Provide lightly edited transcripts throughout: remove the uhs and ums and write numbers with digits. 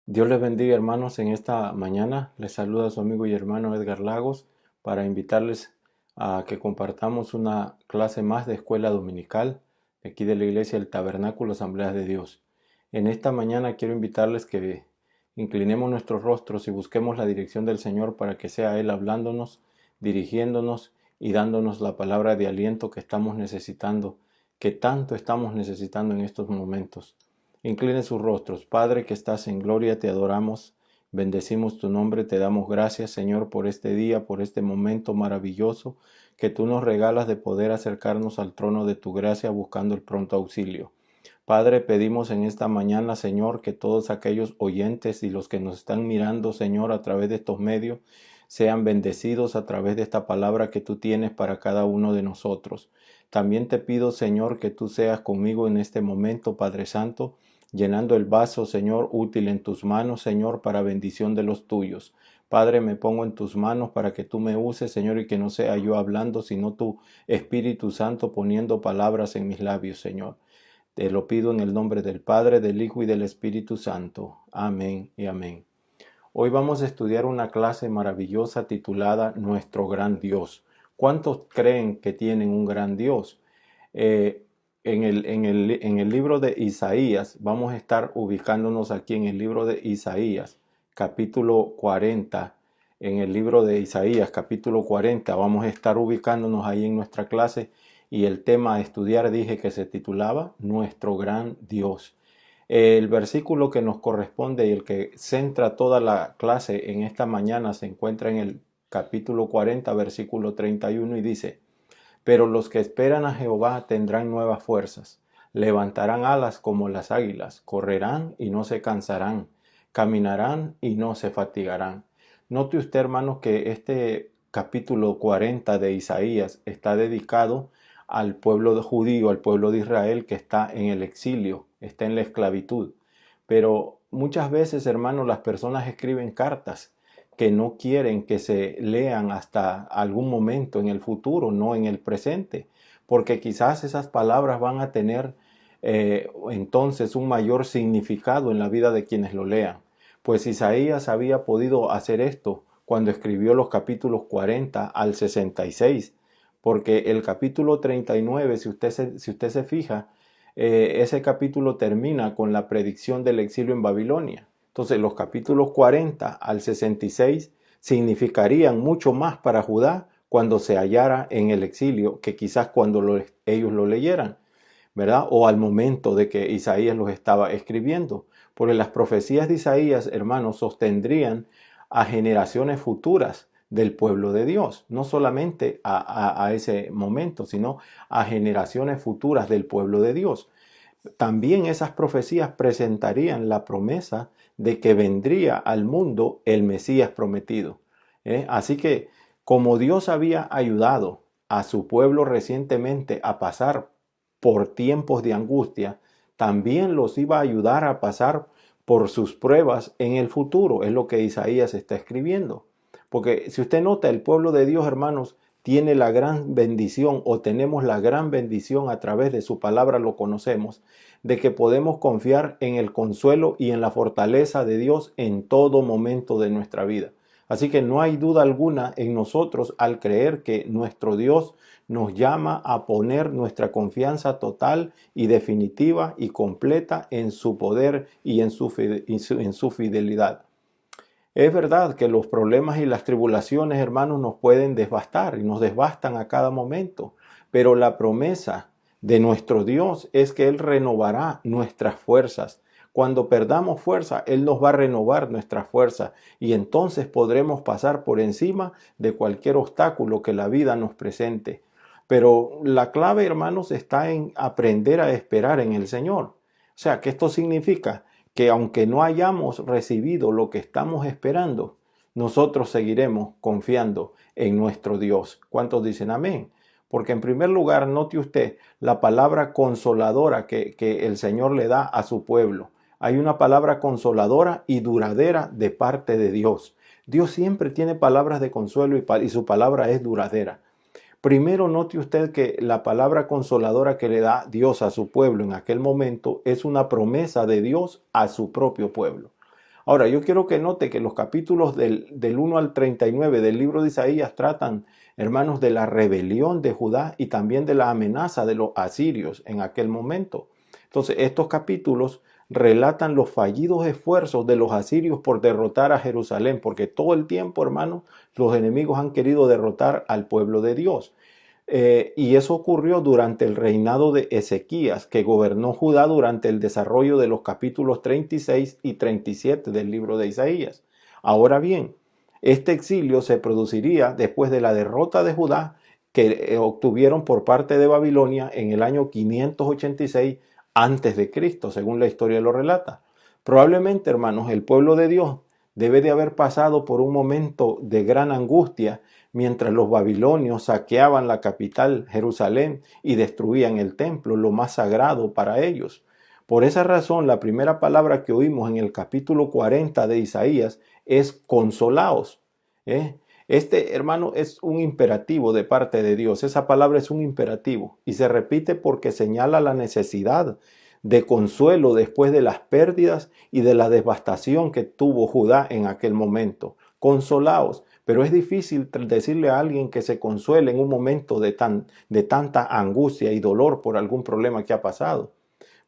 Dios les bendiga, hermanos. En esta mañana les saluda su amigo y hermano Edgar Lagos para invitarles a que compartamos una clase más de escuela dominical de aquí de la iglesia del Tabernáculo Asambleas de Dios. En esta mañana quiero invitarles que inclinemos nuestros rostros y busquemos la dirección del Señor para que sea Él hablándonos, dirigiéndonos y dándonos la palabra de aliento que estamos necesitando, que tanto estamos necesitando en estos momentos. Incline sus rostros. Padre que estás en gloria, te adoramos, bendecimos tu nombre, te damos gracias, Señor, por este día, por este momento maravilloso que tú nos regalas de poder acercarnos al trono de tu gracia buscando el pronto auxilio. Padre, pedimos en esta mañana, Señor, que todos aquellos oyentes y los que nos están mirando, Señor, a través de estos medios, sean bendecidos a través de esta palabra que tú tienes para cada uno de nosotros. También te pido, Señor, que tú seas conmigo en este momento, Padre Santo, llenando el vaso, Señor, útil en tus manos, Señor, para bendición de los tuyos. Padre, me pongo en tus manos para que tú me uses, Señor, y que no sea yo hablando, sino tu Espíritu Santo poniendo palabras en mis labios, Señor. Te lo pido en el nombre del Padre, del Hijo y del Espíritu Santo. Amén y amén. Hoy vamos a estudiar una clase maravillosa titulada Nuestro Gran Dios. ¿Cuántos creen que tienen un gran Dios? En el libro de Isaías, vamos a estar ubicándonos aquí en el libro de Isaías, capítulo 40. En el libro de Isaías, capítulo 40, vamos a estar ubicándonos ahí en nuestra clase y el tema a estudiar dije que se titulaba Nuestro Gran Dios. El versículo que nos corresponde y el que centra toda la clase en esta mañana se encuentra en el capítulo 40, versículo 31 y dice: Pero los que esperan a Jehová tendrán nuevas fuerzas, levantarán alas como las águilas, correrán y no se cansarán, caminarán y no se fatigarán. Note usted, hermanos, que este capítulo 40 de Isaías está dedicado al pueblo judío, al pueblo de Israel que está en el exilio, está en la esclavitud. Pero muchas veces, hermanos, las personas escriben cartas que no quieren que se lean hasta algún momento en el futuro, no en el presente, porque quizás esas palabras van a tener entonces un mayor significado en la vida de quienes lo lean. Pues Isaías había podido hacer esto cuando escribió los capítulos 40 al 66, porque el capítulo 39, si usted se fija, ese capítulo termina con la predicción del exilio en Babilonia. Entonces los capítulos 40 al 66 significarían mucho más para Judá cuando se hallara en el exilio que quizás cuando ellos lo leyeran, ¿verdad? O al momento de que Isaías los estaba escribiendo. Porque las profecías de Isaías, hermanos, sostendrían a generaciones futuras del pueblo de Dios, no solamente a ese momento, sino a generaciones futuras del pueblo de Dios. También esas profecías presentarían la promesa de que vendría al mundo el Mesías prometido. Así que como Dios había ayudado a su pueblo recientemente a pasar por tiempos de angustia, también los iba a ayudar a pasar por sus pruebas en el futuro. Es lo que Isaías está escribiendo. Porque si usted nota, el pueblo de Dios, hermanos, tiene la gran bendición o tenemos la gran bendición a través de su palabra, lo conocemos, de que podemos confiar en el consuelo y en la fortaleza de Dios en todo momento de nuestra vida. Así que no hay duda alguna en nosotros al creer que nuestro Dios nos llama a poner nuestra confianza total y definitiva y completa en su poder y en su fidelidad. Es verdad que los problemas y las tribulaciones, hermanos, nos pueden devastar y nos devastan a cada momento, pero la promesa de nuestro Dios es que Él renovará nuestras fuerzas. Cuando perdamos fuerza, Él nos va a renovar nuestras fuerzas y entonces podremos pasar por encima de cualquier obstáculo que la vida nos presente. Pero la clave, hermanos, está en aprender a esperar en el Señor. O sea, ¿qué esto significa? Que aunque no hayamos recibido lo que estamos esperando, nosotros seguiremos confiando en nuestro Dios. ¿Cuántos dicen amén? Porque en primer lugar, note usted la palabra consoladora que el Señor le da a su pueblo. Hay una palabra consoladora y duradera de parte de Dios. Dios siempre tiene palabras de consuelo y su palabra es duradera. Primero note usted que la palabra consoladora que le da Dios a su pueblo en aquel momento es una promesa de Dios a su propio pueblo. Ahora, yo quiero que note que los capítulos del 1 al 39 del libro de Isaías tratan, hermanos, de la rebelión de Judá y también de la amenaza de los asirios en aquel momento. Entonces, estos capítulos relatan los fallidos esfuerzos de los asirios por derrotar a Jerusalén, porque todo el tiempo, hermanos, los enemigos han querido derrotar al pueblo de Dios. Y eso ocurrió durante el reinado de Ezequías, que gobernó Judá durante el desarrollo de los capítulos 36 y 37 del libro de Isaías. Ahora bien, este exilio se produciría después de la derrota de Judá que obtuvieron por parte de Babilonia en el año 586 antes de Cristo, según la historia lo relata. Probablemente, hermanos, el pueblo de Dios debe de haber pasado por un momento de gran angustia mientras los babilonios saqueaban la capital, Jerusalén, y destruían el templo, lo más sagrado para ellos. Por esa razón, la primera palabra que oímos en el capítulo 40 de Isaías es consolaos. Este, hermano, es un imperativo de parte de Dios. Esa palabra es un imperativo y se repite porque señala la necesidad de consuelo después de las pérdidas y de la devastación que tuvo Judá en aquel momento. Consolaos. Pero es difícil decirle a alguien que se consuele en un momento de tanta angustia y dolor por algún problema que ha pasado.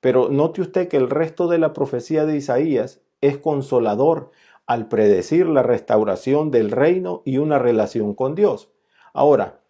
Pero note usted que el resto de la profecía de Isaías es consolador al predecir la restauración del reino y una relación con Dios. Ahora,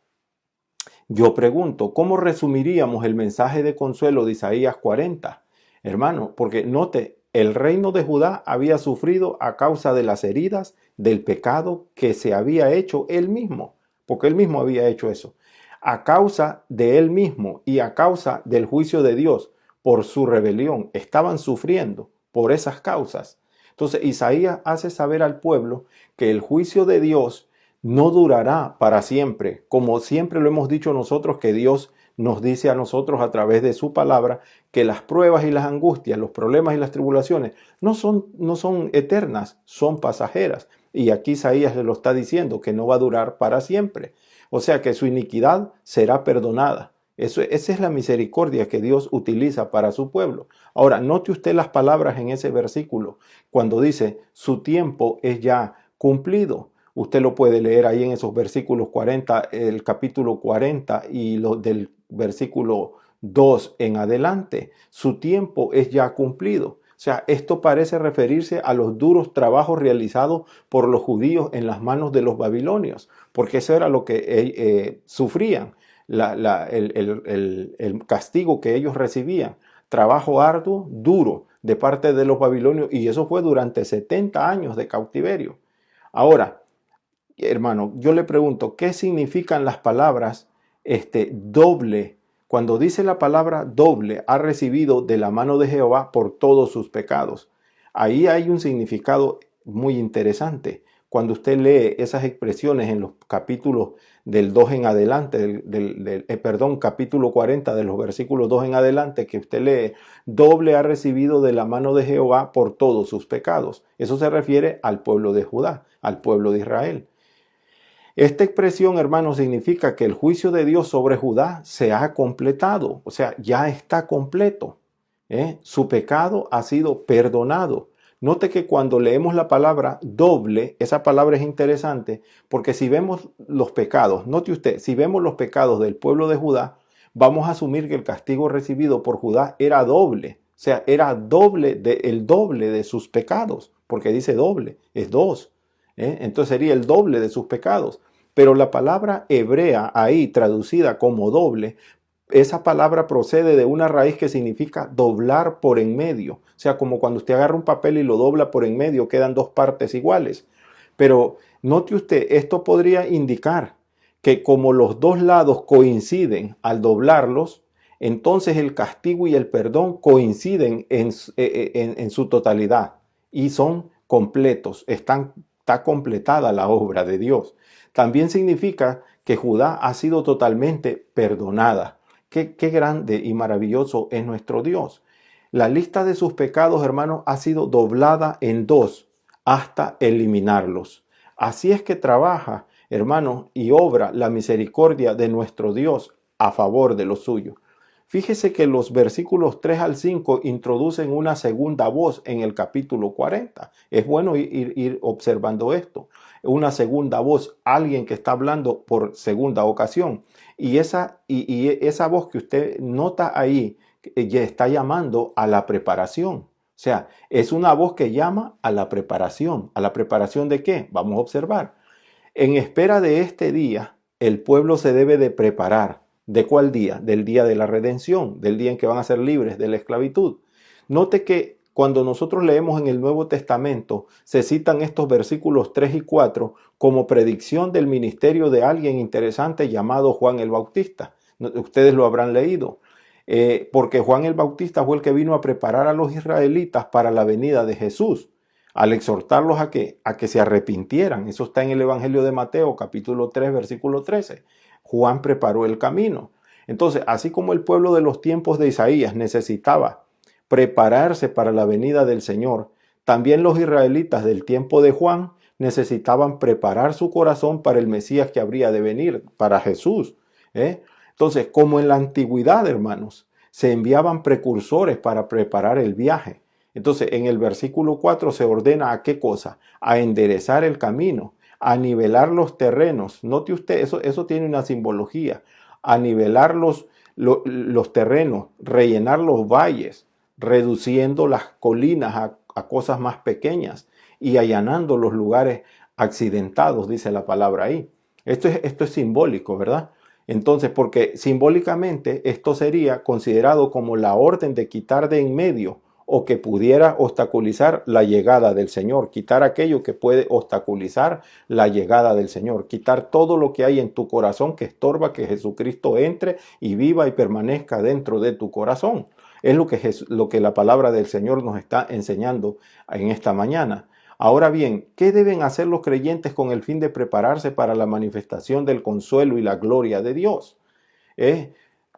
yo pregunto, ¿cómo resumiríamos el mensaje de consuelo de Isaías 40? Hermano, porque note, el reino de Judá había sufrido a causa de las heridas del pecado que se había hecho él mismo, porque él mismo había hecho eso. A causa de él mismo y a causa del juicio de Dios por su rebelión, estaban sufriendo por esas causas. Entonces Isaías hace saber al pueblo que el juicio de Dios no durará para siempre, como siempre lo hemos dicho nosotros, que Dios nos dice a nosotros a través de su palabra que las pruebas y las angustias, los problemas y las tribulaciones no son eternas, son pasajeras. Y aquí Isaías le lo está diciendo, que no va a durar para siempre. O sea que su iniquidad será perdonada. Esa es la misericordia que Dios utiliza para su pueblo. Ahora, note usted las palabras en ese versículo, cuando dice, su tiempo es ya cumplido. Usted lo puede leer ahí en esos versículos 40, el capítulo 40 y del versículo 2 en adelante. Su tiempo es ya cumplido. O sea, esto parece referirse a los duros trabajos realizados por los judíos en las manos de los babilonios, porque eso era lo que sufrían, el castigo que ellos recibían. Trabajo arduo, duro, de parte de los babilonios, y eso fue durante 70 años de cautiverio. Ahora, hermano, yo le pregunto, ¿qué significan las palabras doble? Cuando dice la palabra doble, ha recibido de la mano de Jehová por todos sus pecados. Ahí hay un significado muy interesante. Cuando usted lee esas expresiones en los capítulos del 2 en adelante, capítulo 40 de los versículos 2 en adelante, que usted lee, doble ha recibido de la mano de Jehová por todos sus pecados. Eso se refiere al pueblo de Judá, al pueblo de Israel. Esta expresión, hermano, significa que el juicio de Dios sobre Judá se ha completado, o sea, ya está completo. Su pecado ha sido perdonado. Note que cuando leemos la palabra doble, esa palabra es interesante porque si vemos los pecados, note usted, si vemos los pecados del pueblo de Judá, vamos a asumir que el castigo recibido por Judá era doble, o sea, era el doble de sus pecados, porque dice doble, es dos. Entonces sería el doble de sus pecados. Pero la palabra hebrea ahí traducida como doble, esa palabra procede de una raíz que significa doblar por en medio. O sea, como cuando usted agarra un papel y lo dobla por en medio, quedan dos partes iguales. Pero note usted, esto podría indicar que como los dos lados coinciden al doblarlos, entonces el castigo y el perdón coinciden en su totalidad y son completos, está completada la obra de Dios. También significa que Judá ha sido totalmente perdonada. Qué grande y maravilloso es nuestro Dios. La lista de sus pecados, hermanos, ha sido doblada en dos hasta eliminarlos. Así es que trabaja, hermanos, y obra la misericordia de nuestro Dios a favor de los suyos. Fíjese que los versículos 3 al 5 introducen una segunda voz en el capítulo 40. Es bueno ir observando esto. Una segunda voz, alguien que está hablando por segunda ocasión. Y esa voz que usted nota ahí ya está llamando a la preparación. O sea, es una voz que llama a la preparación. ¿A la preparación de qué? Vamos a observar. En espera de este día, el pueblo se debe de preparar. ¿De cuál día? Del día de la redención, del día en que van a ser libres de la esclavitud. Note que cuando nosotros leemos en el Nuevo Testamento, se citan estos versículos 3 y 4 como predicción del ministerio de alguien interesante llamado Juan el Bautista. Ustedes lo habrán leído. Porque Juan el Bautista fue el que vino a preparar a los israelitas para la venida de Jesús, al exhortarlos a que se arrepintieran. Eso está en el Evangelio de Mateo, capítulo 3, versículo 13. Juan preparó el camino. Entonces, así como el pueblo de los tiempos de Isaías necesitaba prepararse para la venida del Señor, también los israelitas del tiempo de Juan necesitaban preparar su corazón para el Mesías que habría de venir, para Jesús. Entonces, como en la antigüedad, hermanos, se enviaban precursores para preparar el viaje. Entonces, en el versículo 4 se ordena a qué cosa? A enderezar el camino, a nivelar los terrenos. Note usted, eso tiene una simbología. A nivelar los terrenos, rellenar los valles, reduciendo las colinas a cosas más pequeñas y allanando los lugares accidentados, dice la palabra ahí. Esto es simbólico, ¿verdad? Entonces, porque simbólicamente esto sería considerado como la orden de quitar de en medio o que pudiera obstaculizar la llegada del Señor, quitar aquello que puede obstaculizar la llegada del Señor, quitar todo lo que hay en tu corazón que estorba que Jesucristo entre y viva y permanezca dentro de tu corazón. Es lo que la palabra del Señor nos está enseñando en esta mañana. Ahora bien, ¿qué deben hacer los creyentes con el fin de prepararse para la manifestación del consuelo y la gloria de Dios?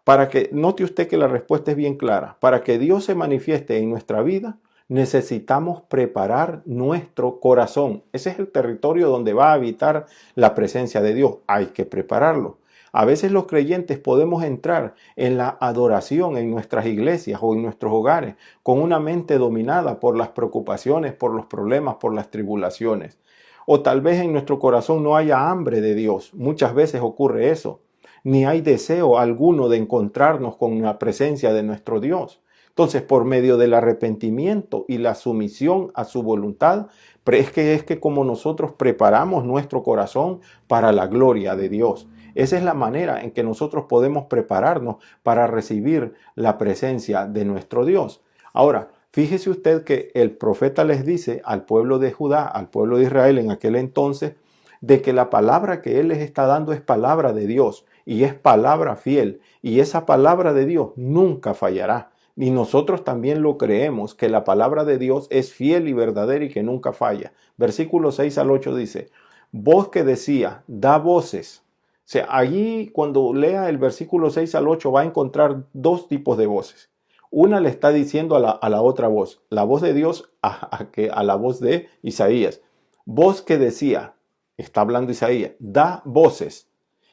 Para que note usted que la respuesta es bien clara. Para que Dios se manifieste en nuestra vida, necesitamos preparar nuestro corazón. Ese es el territorio donde va a habitar la presencia de Dios. Hay que prepararlo. A veces los creyentes podemos entrar en la adoración en nuestras iglesias o en nuestros hogares con una mente dominada por las preocupaciones, por los problemas, por las tribulaciones. O tal vez en nuestro corazón no haya hambre de Dios. Muchas veces ocurre eso. Ni hay deseo alguno de encontrarnos con la presencia de nuestro Dios. Entonces, por medio del arrepentimiento y la sumisión a su voluntad, es que como nosotros preparamos nuestro corazón para la gloria de Dios. Esa es la manera en que nosotros podemos prepararnos para recibir la presencia de nuestro Dios. Ahora, fíjese usted que el profeta les dice al pueblo de Judá, al pueblo de Israel en aquel entonces, de que la palabra que él les está dando es palabra de Dios y es palabra fiel, y esa palabra de Dios nunca fallará. Y nosotros también lo creemos, que la palabra de Dios es fiel y verdadera y que nunca falla. Versículo 6 al 8 dice, voz que decía, da voces. O sea, allí cuando lea el versículo 6 al 8 va a encontrar dos tipos de voces. Una le está diciendo a la otra voz, la voz de Dios a la voz de Isaías. Voz que decía, está hablando Isaías, da voces.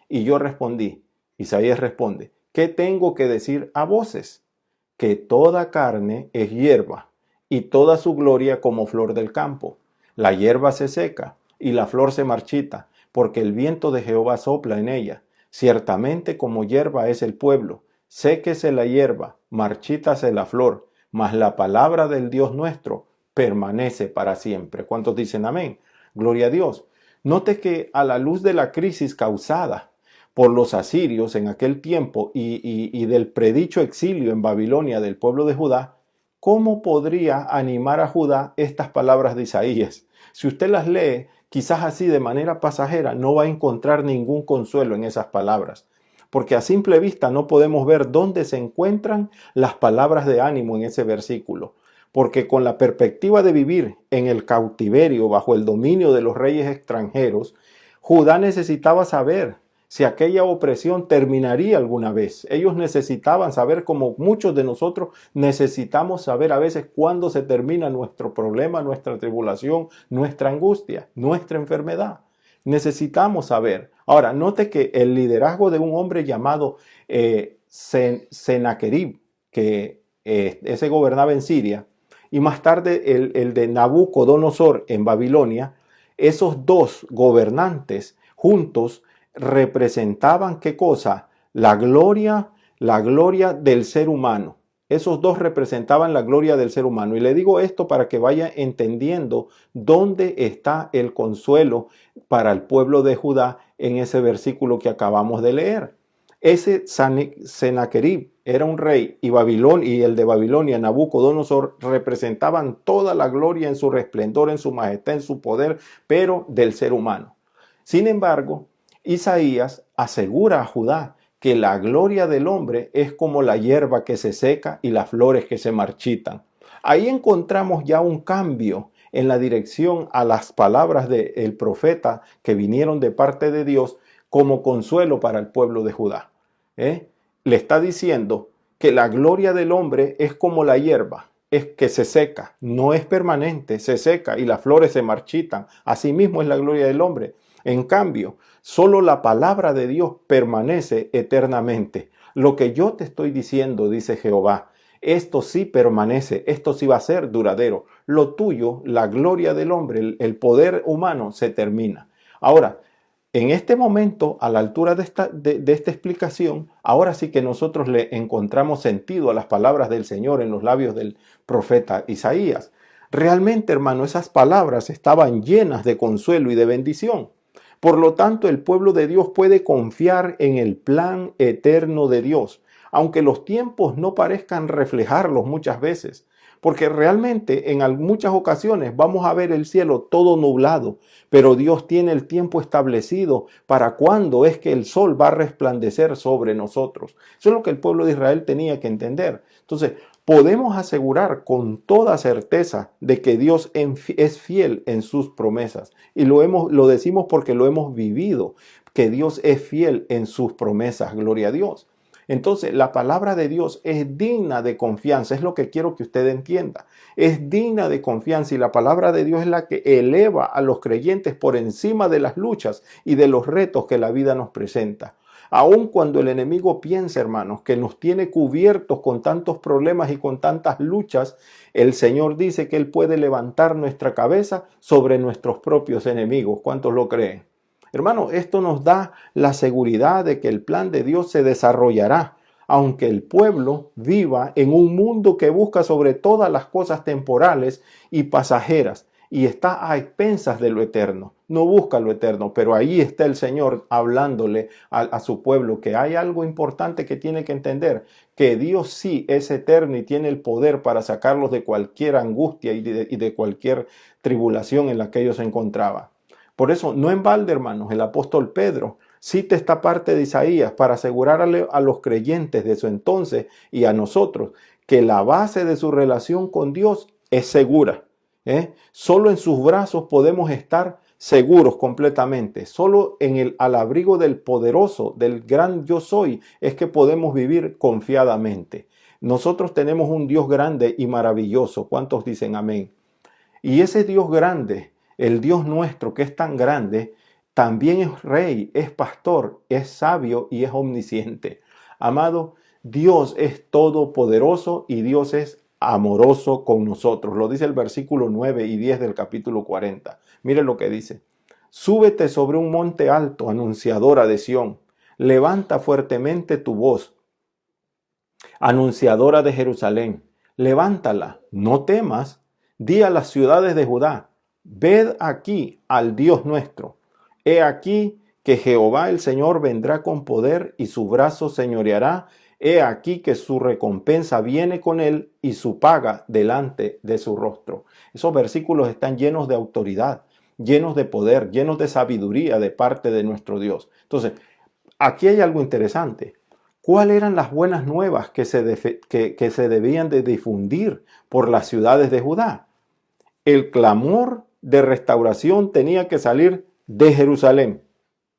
Y yo respondí, Isaías responde, ¿qué tengo que decir a voces? Que toda carne es hierba y toda su gloria como flor del campo. La hierba se seca y la flor se marchita, porque el viento de Jehová sopla en ella. Ciertamente como hierba es el pueblo, séquese la hierba, marchítase la flor, mas la palabra del Dios nuestro permanece para siempre. ¿Cuántos dicen amén? Gloria a Dios. Note que a la luz de la crisis causada por los asirios en aquel tiempo y del predicho exilio en Babilonia del pueblo de Judá, ¿cómo podría animar a Judá estas palabras de Isaías? Si usted las lee, quizás así de manera pasajera, no va a encontrar ningún consuelo en esas palabras, porque a simple vista no podemos ver dónde se encuentran las palabras de ánimo en ese versículo, porque con la perspectiva de vivir en el cautiverio bajo el dominio de los reyes extranjeros, Judá necesitaba saber si aquella opresión terminaría alguna vez. Ellos necesitaban saber, como muchos de nosotros necesitamos saber a veces cuándo se termina nuestro problema, nuestra tribulación, nuestra angustia, nuestra enfermedad. Necesitamos saber. Ahora, note que el liderazgo de un hombre llamado Sennacherib, que ese gobernaba en Siria, y más tarde el de Nabucodonosor en Babilonia, esos dos gobernantes juntos representaban ¿qué cosa? La gloria del ser humano. Esos dos representaban la gloria del ser humano. Y le digo esto para que vaya entendiendo dónde está el consuelo para el pueblo de Judá en ese versículo que acabamos de leer. Ese Sennacherib era un rey y el de Babilonia, Nabucodonosor, representaban toda la gloria en su resplendor, en su majestad, en su poder, pero del ser humano. Sin embargo, Isaías asegura a Judá que la gloria del hombre es como la hierba que se seca y las flores que se marchitan. Ahí encontramos ya un cambio en la dirección a las palabras del profeta que vinieron de parte de Dios como consuelo para el pueblo de Judá. Le está diciendo que la gloria del hombre es como la hierba, es que se seca, no es permanente, se seca y las flores se marchitan. Asimismo es la gloria del hombre. En cambio, solo la palabra de Dios permanece eternamente. Lo que yo te estoy diciendo, dice Jehová, esto sí permanece, esto sí va a ser duradero. Lo tuyo, la gloria del hombre, el poder humano se termina. Ahora, en este momento, a la altura de esta explicación, ahora sí que nosotros le encontramos sentido a las palabras del Señor en los labios del profeta Isaías. Realmente, hermano, esas palabras estaban llenas de consuelo y de bendición. Por lo tanto, el pueblo de Dios puede confiar en el plan eterno de Dios, aunque los tiempos no parezcan reflejarlos muchas veces, porque realmente en muchas ocasiones vamos a ver el cielo todo nublado, pero Dios tiene el tiempo establecido para cuándo es que el sol va a resplandecer sobre nosotros. Eso es lo que el pueblo de Israel tenía que entender. Entonces, podemos asegurar con toda certeza de que Dios es fiel en sus promesas. Y lo decimos porque lo hemos vivido, que Dios es fiel en sus promesas. Gloria a Dios. Entonces, la palabra de Dios es digna de confianza. Es lo que quiero que usted entienda. Es digna de confianza y la palabra de Dios es la que eleva a los creyentes por encima de las luchas y de los retos que la vida nos presenta. Aun cuando el enemigo piensa, hermanos, que nos tiene cubiertos con tantos problemas y con tantas luchas, el Señor dice que Él puede levantar nuestra cabeza sobre nuestros propios enemigos. ¿Cuántos lo creen? Hermano, esto nos da la seguridad de que el plan de Dios se desarrollará, aunque el pueblo viva en un mundo que busca sobre todas las cosas temporales y pasajeras y está a expensas de lo eterno. No busca lo eterno, pero ahí está el Señor hablándole a su pueblo que hay algo importante que tiene que entender, que Dios sí es eterno y tiene el poder para sacarlos de cualquier angustia y de cualquier tribulación en la que ellos se encontraban. Por eso, no en balde, hermanos, el apóstol Pedro cita esta parte de Isaías para asegurarle a los creyentes de su entonces y a nosotros que la base de su relación con Dios es segura. Solo en sus brazos podemos estar seguros completamente. Solo al abrigo del poderoso, del gran yo soy, es que podemos vivir confiadamente. Nosotros tenemos un Dios grande y maravilloso. ¿Cuántos dicen amén? Y ese Dios grande, el Dios nuestro que es tan grande, también es rey, es pastor, es sabio y es omnisciente. Amado, Dios es todopoderoso y Dios es amoroso con nosotros. Lo dice el versículo 9 y 10 del capítulo 40. Mire lo que dice. Súbete sobre un monte alto, anunciadora de Sión. Levanta fuertemente tu voz, anunciadora de Jerusalén. Levántala, no temas. Di a las ciudades de Judá, ved aquí al Dios nuestro. He aquí que Jehová el Señor vendrá con poder y su brazo señoreará. He aquí que su recompensa viene con él y su paga delante de su rostro. Esos versículos están llenos de autoridad, llenos de poder, llenos de sabiduría de parte de nuestro Dios. Entonces, aquí hay algo interesante. ¿Cuáles eran las buenas nuevas que se debían de difundir por las ciudades de Judá? El clamor de restauración tenía que salir de Jerusalén.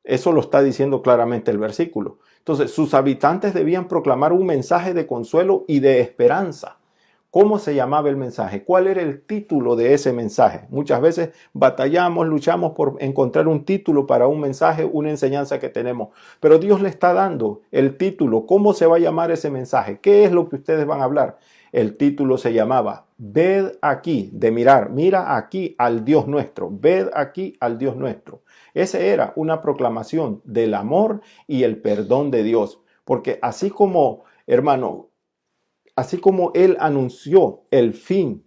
Eso lo está diciendo claramente el versículo. Entonces, sus habitantes debían proclamar un mensaje de consuelo y de esperanza. ¿Cómo se llamaba el mensaje? ¿Cuál era el título de ese mensaje? Muchas veces batallamos, luchamos por encontrar un título para un mensaje, una enseñanza que tenemos. Pero Dios le está dando el título. ¿Cómo se va a llamar ese mensaje? ¿Qué es lo que ustedes van a hablar? El título se llamaba Ved aquí, de mirar. Mira aquí al Dios nuestro. Ved aquí al Dios nuestro. Esa era una proclamación del amor y el perdón de Dios. Porque así como, hermano, así como él anunció el fin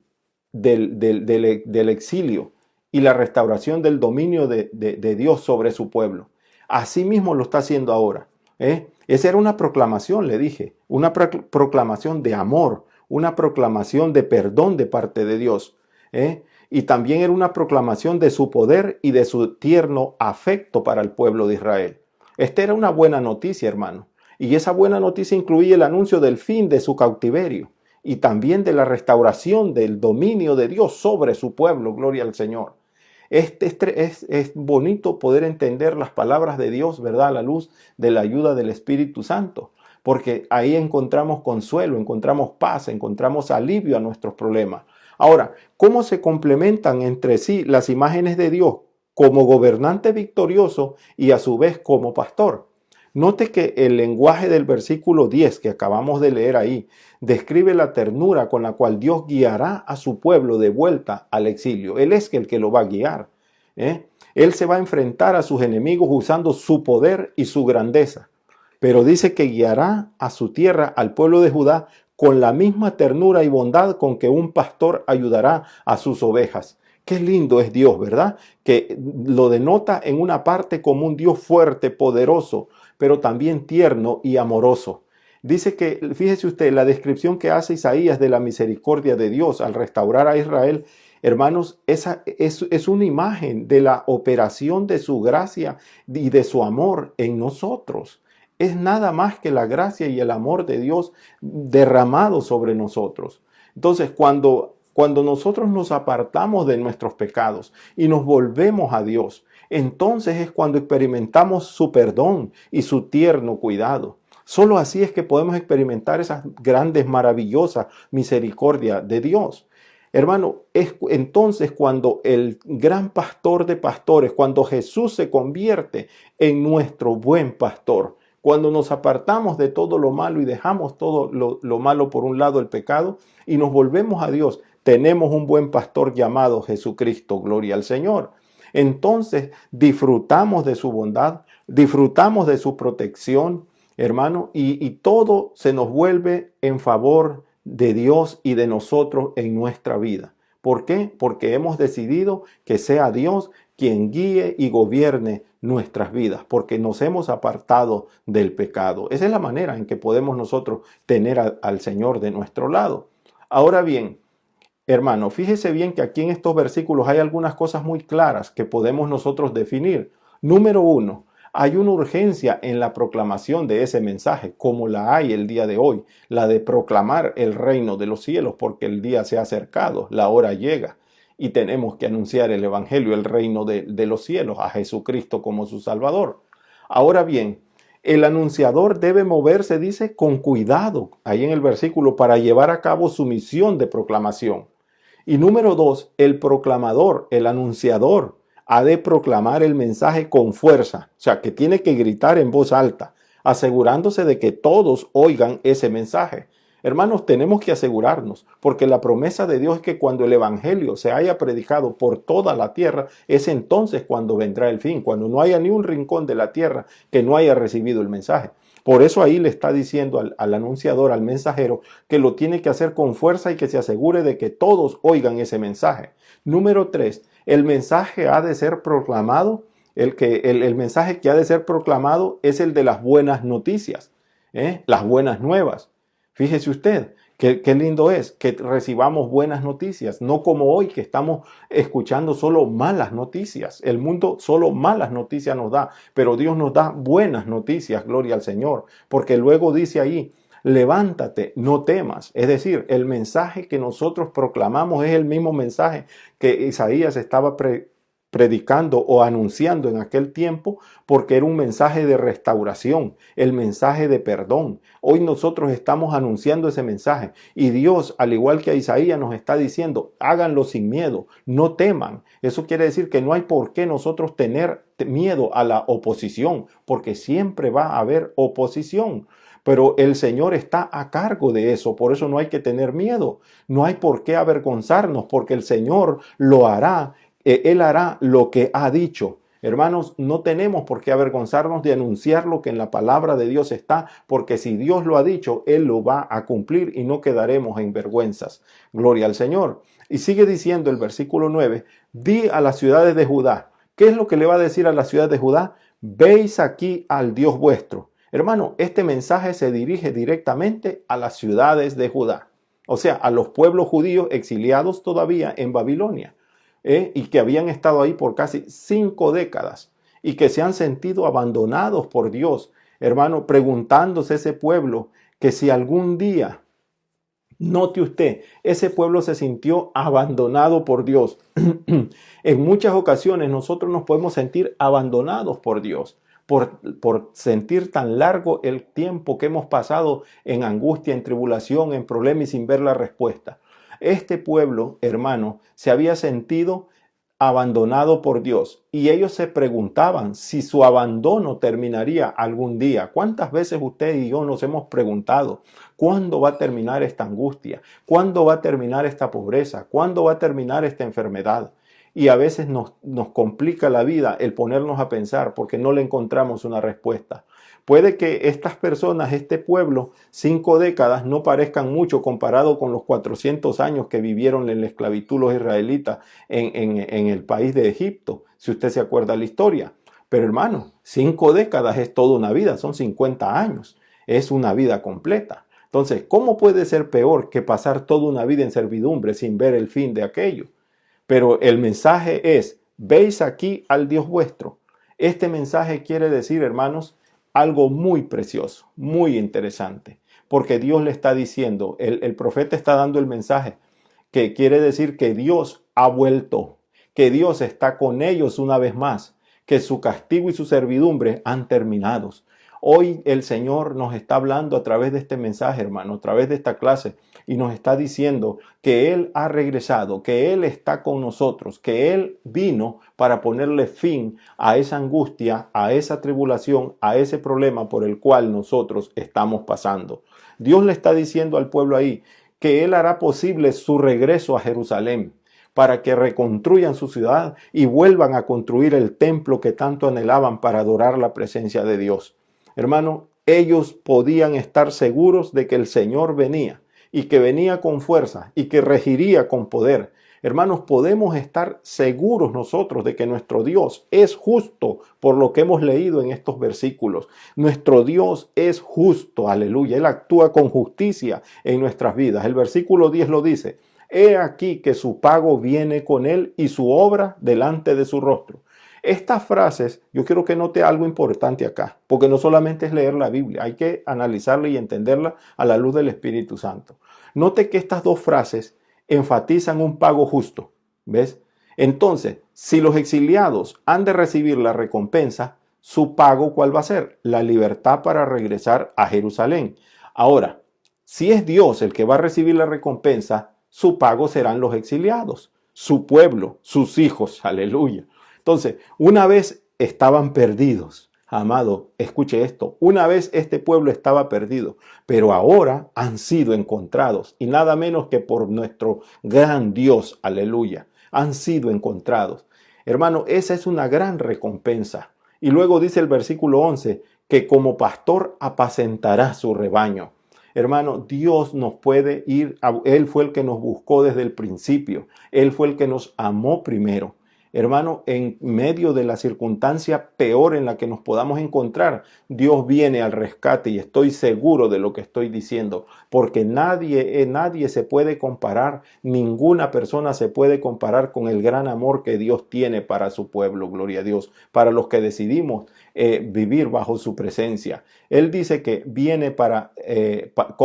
del exilio y la restauración del dominio de Dios sobre su pueblo, así mismo lo está haciendo ahora. Esa era una proclamación, le dije, una proclamación de amor, una proclamación de perdón de parte de Dios. Y también era una proclamación de su poder y de su tierno afecto para el pueblo de Israel. Esta era una buena noticia, hermano. Y esa buena noticia incluía el anuncio del fin de su cautiverio y también de la restauración del dominio de Dios sobre su pueblo. Gloria al Señor. Es bonito poder entender las palabras de Dios, ¿verdad? A la luz de la ayuda del Espíritu Santo, porque ahí encontramos consuelo, encontramos paz, encontramos alivio a nuestros problemas. Ahora, ¿cómo se complementan entre sí las imágenes de Dios como gobernante victorioso y a su vez como pastor? Note que el lenguaje del versículo 10 que acabamos de leer ahí describe la ternura con la cual Dios guiará a su pueblo de vuelta al exilio. Él es el que lo va a guiar. Él se va a enfrentar a sus enemigos usando su poder y su grandeza. Pero dice que guiará a su tierra, al pueblo de Judá, con la misma ternura y bondad con que un pastor ayudará a sus ovejas. Qué lindo es Dios, ¿verdad? Que lo denota en una parte como un Dios fuerte, poderoso, pero también tierno y amoroso. Dice que, fíjese usted, la descripción que hace Isaías de la misericordia de Dios al restaurar a Israel, hermanos, esa es una imagen de la operación de su gracia y de su amor en nosotros. Es nada más que la gracia y el amor de Dios derramado sobre nosotros. Entonces, cuando nosotros nos apartamos de nuestros pecados y nos volvemos a Dios, entonces es cuando experimentamos su perdón y su tierno cuidado. Solo así es que podemos experimentar esas grandes, maravillosas misericordias de Dios. Hermano, es entonces cuando el gran pastor de pastores, cuando Jesús se convierte en nuestro buen pastor, cuando nos apartamos de todo lo malo y dejamos todo lo malo por un lado, el pecado, y nos volvemos a Dios, tenemos un buen pastor llamado Jesucristo, gloria al Señor. Entonces disfrutamos de su bondad, disfrutamos de su protección, hermano, y todo se nos vuelve en favor de Dios y de nosotros en nuestra vida. ¿Por qué? Porque hemos decidido que sea Dios quien guíe y gobierne nuestras vidas, porque nos hemos apartado del pecado. Esa es la manera en que podemos nosotros tener al Señor de nuestro lado. Ahora bien, hermano, fíjese bien que aquí en estos versículos hay algunas cosas muy claras que podemos nosotros definir. Número 1, hay una urgencia en la proclamación de ese mensaje, como la hay el día de hoy, la de proclamar el reino de los cielos, porque el día se ha acercado, la hora llega y tenemos que anunciar el evangelio, el reino de los cielos, a Jesucristo como su Salvador. Ahora bien, el anunciador debe moverse, dice, con cuidado, ahí en el versículo, para llevar a cabo su misión de proclamación. Y número 2, el proclamador, el anunciador, ha de proclamar el mensaje con fuerza, o sea, que tiene que gritar en voz alta, asegurándose de que todos oigan ese mensaje. Hermanos, tenemos que asegurarnos, porque la promesa de Dios es que cuando el evangelio se haya predicado por toda la tierra, es entonces cuando vendrá el fin, cuando no haya ni un rincón de la tierra que no haya recibido el mensaje. Por eso ahí le está diciendo al anunciador, al mensajero, que lo tiene que hacer con fuerza y que se asegure de que todos oigan ese mensaje. Número 3, el mensaje ha de ser proclamado, el mensaje que ha de ser proclamado es el de las buenas noticias, las buenas nuevas. Fíjese usted, qué lindo es que recibamos buenas noticias, no como hoy que estamos escuchando solo malas noticias. El mundo solo malas noticias nos da, pero Dios nos da buenas noticias, gloria al Señor, porque luego dice ahí, levántate, no temas. Es decir, el mensaje que nosotros proclamamos es el mismo mensaje que Isaías estaba predicando o anunciando en aquel tiempo, porque era un mensaje de restauración, el mensaje de perdón. Hoy nosotros estamos anunciando ese mensaje y Dios, al igual que a Isaías, nos está diciendo, háganlo sin miedo, no teman. Eso quiere decir que no hay por qué nosotros tener miedo a la oposición, porque siempre va a haber oposición. Pero el Señor está a cargo de eso, por eso no hay que tener miedo, no hay por qué avergonzarnos, porque el Señor lo hará. Él hará lo que ha dicho. Hermanos, no tenemos por qué avergonzarnos de anunciar lo que en la palabra de Dios está, porque si Dios lo ha dicho, Él lo va a cumplir y no quedaremos en vergüenzas. Gloria al Señor. Y sigue diciendo el versículo 9, di a las ciudades de Judá. ¿Qué es lo que le va a decir a las ciudades de Judá? Veis aquí al Dios vuestro. Hermano, este mensaje se dirige directamente a las ciudades de Judá, o sea, a los pueblos judíos exiliados todavía en Babilonia. Y que habían estado ahí por casi 5 décadas y que se han sentido abandonados por Dios. Hermano, preguntándose ese pueblo que si algún día, note usted, ese pueblo se sintió abandonado por Dios. En muchas ocasiones nosotros nos podemos sentir abandonados por Dios. Por sentir tan largo el tiempo que hemos pasado en angustia, en tribulación, en problemas y sin ver la respuesta. Este pueblo, hermano, se había sentido abandonado por Dios y ellos se preguntaban si su abandono terminaría algún día. ¿Cuántas veces usted y yo nos hemos preguntado cuándo va a terminar esta angustia? ¿Cuándo va a terminar esta pobreza? ¿Cuándo va a terminar esta enfermedad? Y a veces nos complica la vida el ponernos a pensar porque no le encontramos una respuesta. Puede que estas personas, este pueblo, 5 décadas no parezcan mucho comparado con los 400 años que vivieron en la esclavitud los israelitas en el país de Egipto, si usted se acuerda la historia. Pero hermano, 5 décadas es toda una vida, son 50 años, es una vida completa. Entonces, ¿cómo puede ser peor que pasar toda una vida en servidumbre sin ver el fin de aquello? Pero el mensaje es, veis aquí al Dios vuestro. Este mensaje quiere decir, hermanos, algo muy precioso, muy interesante, porque Dios le está diciendo, el profeta está dando el mensaje, que quiere decir que Dios ha vuelto, que Dios está con ellos una vez más, que su castigo y su servidumbre han terminado. Hoy el Señor nos está hablando a través de este mensaje, hermano, a través de esta clase, y nos está diciendo que Él ha regresado, que Él está con nosotros, que Él vino para ponerle fin a esa angustia, a esa tribulación, a ese problema por el cual nosotros estamos pasando. Dios le está diciendo al pueblo ahí que Él hará posible su regreso a Jerusalén para que reconstruyan su ciudad y vuelvan a construir el templo que tanto anhelaban para adorar la presencia de Dios. Hermano, ellos podían estar seguros de que el Señor venía y que venía con fuerza y que regiría con poder. Hermanos, podemos estar seguros nosotros de que nuestro Dios es justo por lo que hemos leído en estos versículos. Nuestro Dios es justo, aleluya. Él actúa con justicia en nuestras vidas. El versículo 10 lo dice, he aquí que su pago viene con él y su obra delante de su rostro. Estas frases, yo quiero que note algo importante acá, porque no solamente es leer la Biblia, hay que analizarla y entenderla a la luz del Espíritu Santo. Note que estas dos frases enfatizan un pago justo, ¿ves? Entonces, si los exiliados han de recibir la recompensa, su pago, ¿cuál va a ser? La libertad para regresar a Jerusalén. Ahora, si es Dios el que va a recibir la recompensa, su pago serán los exiliados, su pueblo, sus hijos, aleluya. Entonces, una vez estaban perdidos, amado, escuche esto, una vez este pueblo estaba perdido, pero ahora han sido encontrados y nada menos que por nuestro gran Dios, aleluya, han sido encontrados. Hermano, esa es una gran recompensa. Y luego dice el versículo 11, que como pastor apacentará su rebaño. Hermano, Dios nos puede ir, Él fue el que nos buscó desde el principio, Él fue el que nos amó primero. Hermano, en medio de la circunstancia peor en la que nos podamos encontrar, Dios viene al rescate y estoy seguro de lo que estoy diciendo, porque nadie se puede comparar, ninguna persona se puede comparar con el gran amor que Dios tiene para su pueblo, gloria a Dios, para los que decidimos vivir bajo su presencia. Él dice que viene para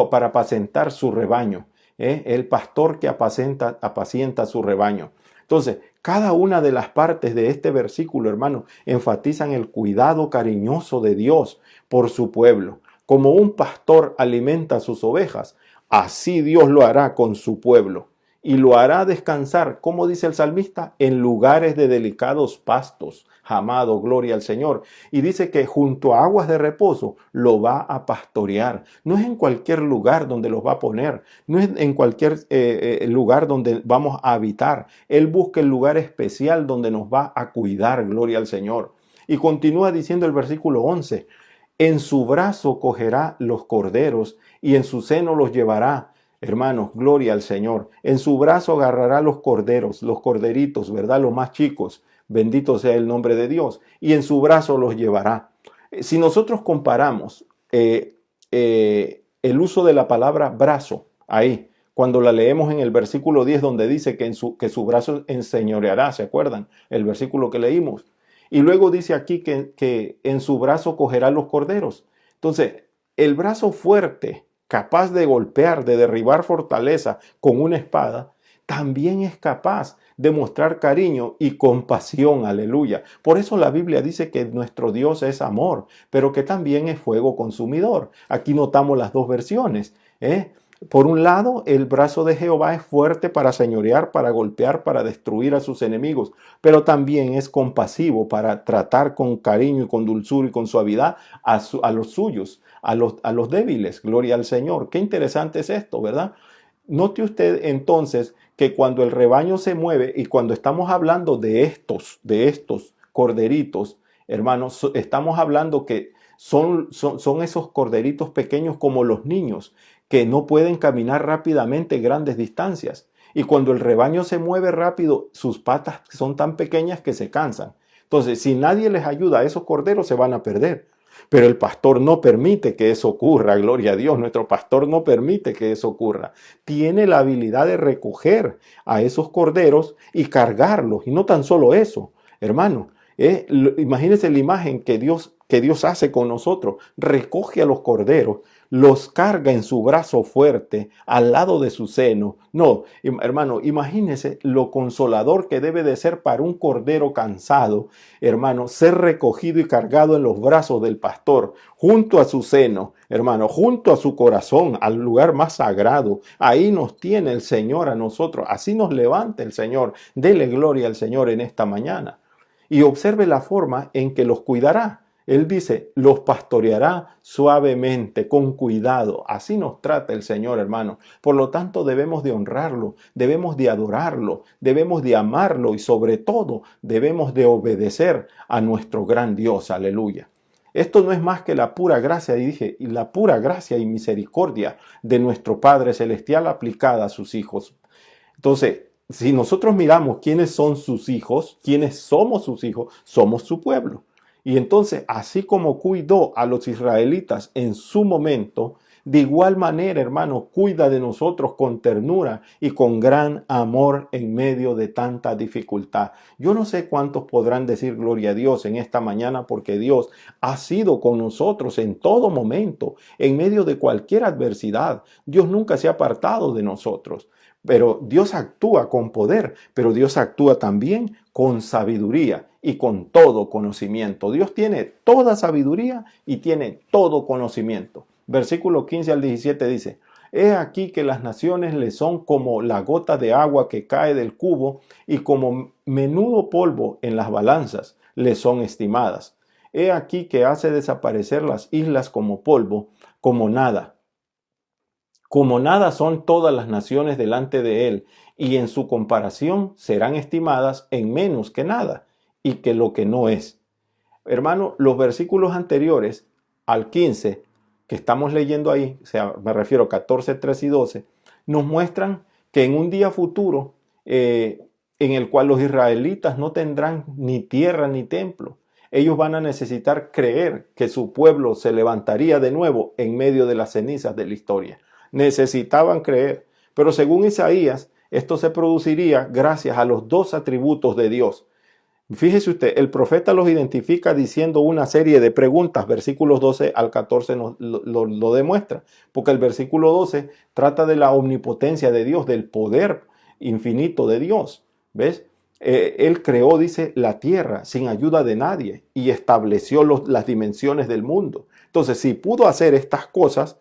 apacentar su rebaño, el pastor que apacienta su rebaño. Entonces, Cada una de las partes de este versículo, hermano, enfatizan el cuidado cariñoso de Dios por su pueblo. Como un pastor alimenta a sus ovejas, así Dios lo hará con su pueblo. Y lo hará descansar, como dice el salmista, en lugares de delicados pastos. Amado, gloria al Señor. Y dice que junto a aguas de reposo lo va a pastorear. No es en cualquier lugar donde los va a poner. No es en cualquier lugar donde vamos a habitar. Él busca el lugar especial donde nos va a cuidar, gloria al Señor. Y continúa diciendo el versículo 11. En su brazo cogerá los corderos y en su seno los llevará. Hermanos, gloria al Señor. En su brazo agarrará los corderos, los corderitos, ¿verdad? Los más chicos. Bendito sea el nombre de Dios. Y en su brazo los llevará. Si nosotros comparamos el uso de la palabra brazo, ahí, cuando la leemos en el versículo 10, donde dice que su brazo enseñoreará, ¿se acuerdan? El versículo que leímos. Y luego dice aquí que en su brazo cogerá los corderos. Entonces, el brazo fuerte, capaz de golpear, de derribar fortaleza con una espada, también es capaz de mostrar cariño y compasión, aleluya. Por eso la Biblia dice que nuestro Dios es amor, pero que también es fuego consumidor. Aquí notamos las dos versiones, ¿eh? Por un lado, el brazo de Jehová es fuerte para señorear, para golpear, para destruir a sus enemigos, pero también es compasivo para tratar con cariño y con dulzura y con suavidad a los suyos, a los débiles. Gloria al Señor. Qué interesante es esto, ¿verdad? Note usted entonces que cuando el rebaño se mueve y cuando estamos hablando de estos corderitos, hermanos, estamos hablando que son esos corderitos pequeños como los niños que no pueden caminar rápidamente grandes distancias. Y cuando el rebaño se mueve rápido, sus patas son tan pequeñas que se cansan. Entonces, si nadie les ayuda a esos corderos, se van a perder. Pero el pastor no permite que eso ocurra, gloria a Dios. Nuestro pastor no permite que eso ocurra. Tiene la habilidad de recoger a esos corderos y cargarlos. Y no tan solo eso, hermano. Imagínense la imagen que Dios hace con nosotros. Recoge a los corderos, los carga en su brazo fuerte, al lado de su seno. No, hermano, imagínese lo consolador que debe de ser para un cordero cansado, hermano, ser recogido y cargado en los brazos del pastor, junto a su seno, hermano, junto a su corazón, al lugar más sagrado. Ahí nos tiene el Señor a nosotros, así nos levanta el Señor. Dele gloria al Señor en esta mañana. Y observe la forma en que los cuidará. Él dice, los pastoreará suavemente, con cuidado. Así nos trata el Señor, hermano. Por lo tanto, debemos de honrarlo, debemos de adorarlo, debemos de amarlo y sobre todo debemos de obedecer a nuestro gran Dios. Aleluya. Esto no es más que la pura gracia, y la pura gracia y misericordia de nuestro Padre Celestial aplicada a sus hijos. Entonces, si nosotros miramos quiénes son sus hijos, quiénes somos sus hijos, somos su pueblo. Y entonces, así como cuidó a los israelitas en su momento, de igual manera, hermano, cuida de nosotros con ternura y con gran amor en medio de tanta dificultad. Yo no sé cuántos podrán decir gloria a Dios en esta mañana, porque Dios ha sido con nosotros en todo momento, en medio de cualquier adversidad. Dios nunca se ha apartado de nosotros. Pero Dios actúa con poder, pero Dios actúa también con sabiduría y con todo conocimiento. Dios tiene toda sabiduría y tiene todo conocimiento. Versículo 15 al 17 dice, he aquí que las naciones le son como la gota de agua que cae del cubo y como menudo polvo en las balanzas le son estimadas. He aquí que hace desaparecer las islas como polvo, como nada. Como nada son todas las naciones delante de él, y en su comparación serán estimadas en menos que nada, y que lo que no es. Hermano, los versículos anteriores al 15, que estamos leyendo ahí, o sea, me refiero 14, 13 y 12, nos muestran que en un día futuro, en el cual los israelitas no tendrán ni tierra ni templo, ellos van a necesitar creer que su pueblo se levantaría de nuevo en medio de las cenizas de la historia. Necesitaban creer, pero según Isaías, esto se produciría gracias a los dos atributos de Dios. Fíjese usted, el profeta los identifica diciendo una serie de preguntas, versículos 12 al 14 lo demuestra, porque el versículo 12 trata de la omnipotencia de Dios, del poder infinito de Dios, ¿ves? Él creó, dice, la tierra sin ayuda de nadie y estableció las dimensiones del mundo. Entonces, si pudo hacer estas cosas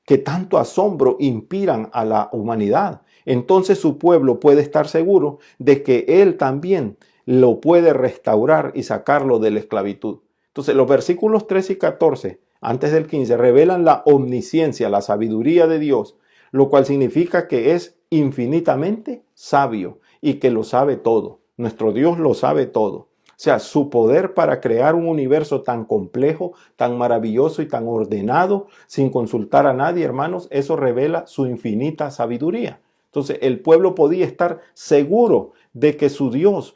que tanto asombro inspiran a la humanidad, entonces su pueblo puede estar seguro de que Él también lo puede restaurar y sacarlo de la esclavitud. Entonces, los versículos 13 y 14, antes del 15, revelan la omnisciencia, la sabiduría de Dios, lo cual significa que es infinitamente sabio y que lo sabe todo. Nuestro Dios lo sabe todo. O sea, su poder para crear un universo tan complejo, tan maravilloso y tan ordenado, sin consultar a nadie, hermanos, eso revela su infinita sabiduría. Entonces, el pueblo podía estar seguro de que su Dios,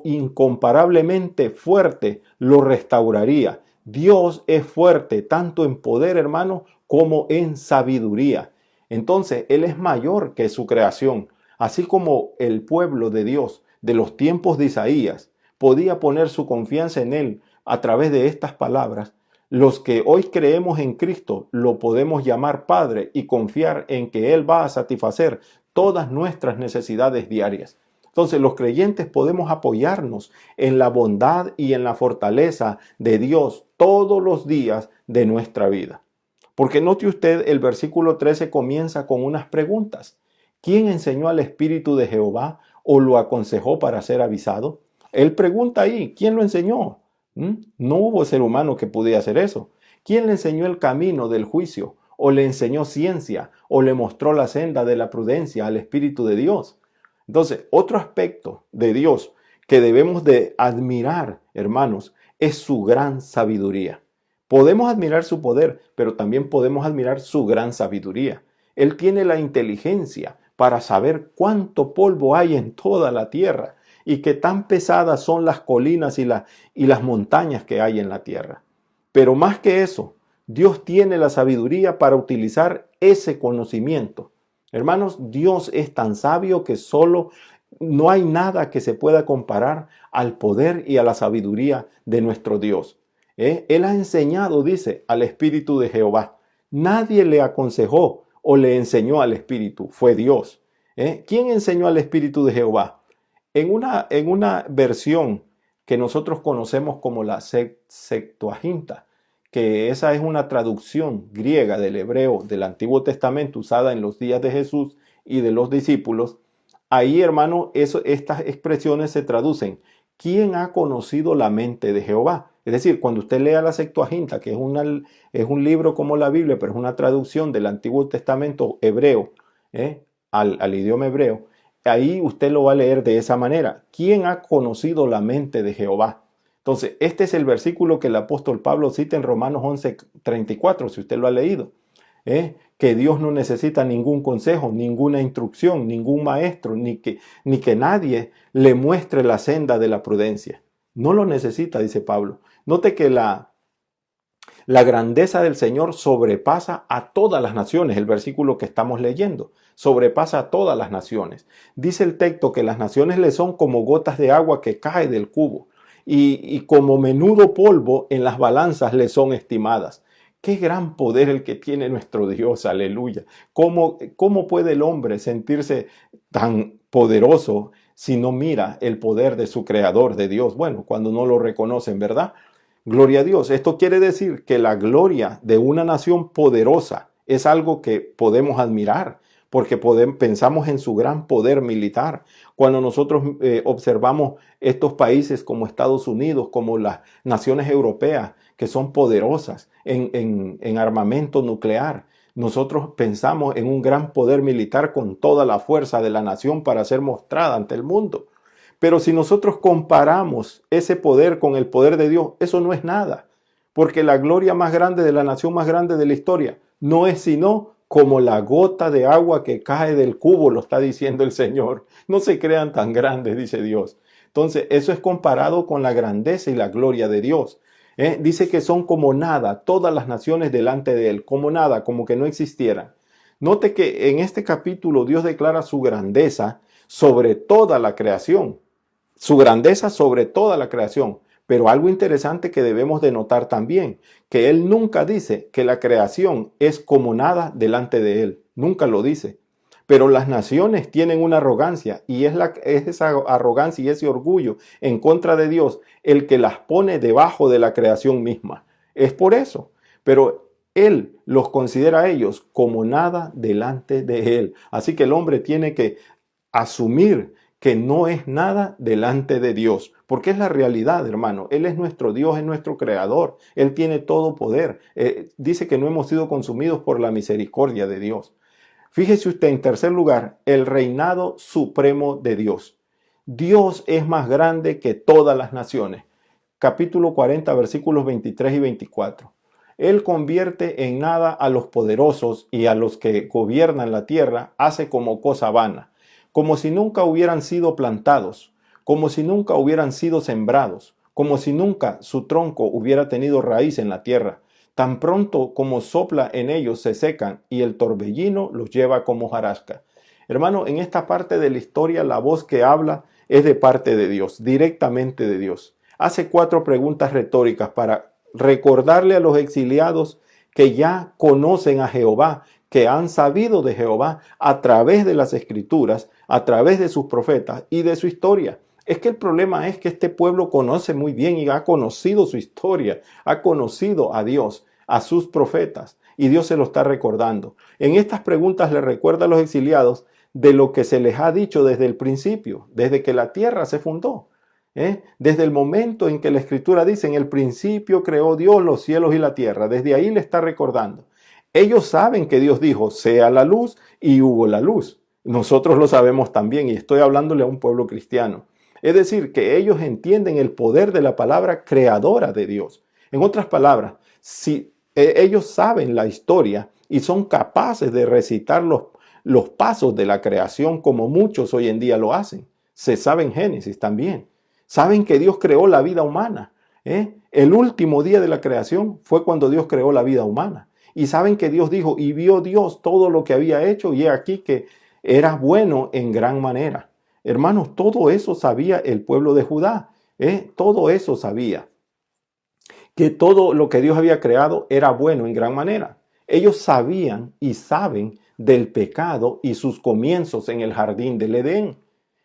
incomparablemente fuerte, lo restauraría. Dios es fuerte tanto en poder, hermano, como en sabiduría. Entonces, Él es mayor que su creación. Así como el pueblo de Dios de los tiempos de Isaías podía poner su confianza en Él a través de estas palabras, los que hoy creemos en Cristo lo podemos llamar Padre y confiar en que Él va a satisfacer todas nuestras necesidades diarias. Entonces, los creyentes podemos apoyarnos en la bondad y en la fortaleza de Dios todos los días de nuestra vida. Porque note usted, el versículo 13 comienza con unas preguntas. ¿Quién enseñó al Espíritu de Jehová o lo aconsejó para ser avisado? Él pregunta ahí, ¿quién lo enseñó? No hubo ser humano que pudiera hacer eso. ¿Quién le enseñó el camino del juicio? ¿O le enseñó ciencia? ¿O le mostró la senda de la prudencia al Espíritu de Dios? Entonces, otro aspecto de Dios que debemos de admirar, hermanos, es su gran sabiduría. Podemos admirar su poder, pero también podemos admirar su gran sabiduría. Él tiene la inteligencia para saber cuánto polvo hay en toda la tierra y qué tan pesadas son las colinas y las montañas que hay en la tierra. Pero más que eso, Dios tiene la sabiduría para utilizar ese conocimiento. Hermanos, Dios es tan sabio que solo no hay nada que se pueda comparar al poder y a la sabiduría de nuestro Dios. Él ha enseñado, dice, al Espíritu de Jehová. Nadie le aconsejó o le enseñó al Espíritu, fue Dios. ¿Quién enseñó al Espíritu de Jehová? En una versión que nosotros conocemos como la Septuaginta, que esa es una traducción griega del hebreo del Antiguo Testamento usada en los días de Jesús y de los discípulos, ahí, hermano, estas expresiones se traducen. ¿Quién ha conocido la mente de Jehová? Es decir, cuando usted lea la Septuaginta, que es un libro como la Biblia, pero es una traducción del Antiguo Testamento hebreo al idioma hebreo, ahí usted lo va a leer de esa manera. ¿Quién ha conocido la mente de Jehová? Entonces, este es el versículo que el apóstol Pablo cita en Romanos 11:34, si usted lo ha leído. Que Dios no necesita ningún consejo, ninguna instrucción, ningún maestro, ni que nadie le muestre la senda de la prudencia. No lo necesita, dice Pablo. Note que la grandeza del Señor sobrepasa a todas las naciones, el versículo que estamos leyendo, sobrepasa a todas las naciones. Dice el texto que las naciones le son como gotas de agua que cae del cubo y como menudo polvo en las balanzas le son estimadas. Qué gran poder el que tiene nuestro Dios, aleluya. ¿Cómo puede el hombre sentirse tan poderoso si no mira el poder de su creador, de Dios? Bueno, cuando no lo reconocen, ¿verdad? Gloria a Dios. Esto quiere decir que la gloria de una nación poderosa es algo que podemos admirar, porque pensamos en su gran poder militar. Cuando nosotros observamos estos países como Estados Unidos, como las naciones europeas, que son poderosas en armamento nuclear, nosotros pensamos en un gran poder militar con toda la fuerza de la nación para ser mostrada ante el mundo. Pero si nosotros comparamos ese poder con el poder de Dios, eso no es nada. Porque la gloria más grande de la nación más grande de la historia no es sino como la gota de agua que cae del cubo, lo está diciendo el Señor. No se crean tan grandes, dice Dios. Entonces, eso es comparado con la grandeza y la gloria de Dios. Dice que son como nada, todas las naciones delante de Él, como nada, como que no existieran. Note que en este capítulo Dios declara su grandeza sobre toda la creación. Su grandeza sobre toda la creación. Pero algo interesante que debemos de notar también, que Él nunca dice que la creación es como nada delante de Él. Nunca lo dice. Pero las naciones tienen una arrogancia y es esa arrogancia y ese orgullo en contra de Dios el que las pone debajo de la creación misma. Es por eso. Pero Él los considera a ellos como nada delante de Él. Así que el hombre tiene que asumir que no es nada delante de Dios, porque es la realidad, hermano. Él es nuestro Dios, es nuestro creador. Él tiene todo poder. Dice que no hemos sido consumidos por la misericordia de Dios. Fíjese usted, en tercer lugar, el reinado supremo de Dios. Dios es más grande que todas las naciones. Capítulo 40, versículos 23 y 24. Él convierte en nada a los poderosos y a los que gobiernan la tierra hace como cosa vana, como si nunca hubieran sido plantados, como si nunca hubieran sido sembrados, como si nunca su tronco hubiera tenido raíz en la tierra. Tan pronto como sopla en ellos se secan y el torbellino los lleva como hojarasca. Hermano, en esta parte de la historia la voz que habla es de parte de Dios, directamente de Dios. Hace 4 preguntas retóricas para recordarle a los exiliados que ya conocen a Jehová, que han sabido de Jehová a través de las escrituras, a través de sus profetas y de su historia. Es que el problema es que este pueblo conoce muy bien y ha conocido su historia, ha conocido a Dios, a sus profetas, y Dios se lo está recordando. En estas preguntas le recuerda a los exiliados de lo que se les ha dicho desde el principio, desde que la tierra se fundó. Desde el momento en que la escritura dice, en el principio creó Dios los cielos y la tierra, desde ahí le está recordando. Ellos saben que Dios dijo, sea la luz, y hubo la luz. Nosotros lo sabemos también, y estoy hablándole a un pueblo cristiano. Es decir, que ellos entienden el poder de la palabra creadora de Dios. En otras palabras, si ellos saben la historia y son capaces de recitar los pasos de la creación como muchos hoy en día lo hacen. Se sabe en Génesis también. Saben que Dios creó la vida humana. El último día de la creación fue cuando Dios creó la vida humana. Y saben que Dios dijo, y vio Dios todo lo que había hecho, y he aquí que era bueno en gran manera. Hermanos, todo eso sabía el pueblo de Judá. Todo eso sabía. Que todo lo que Dios había creado era bueno en gran manera. Ellos sabían y saben del pecado y sus comienzos en el jardín del Edén.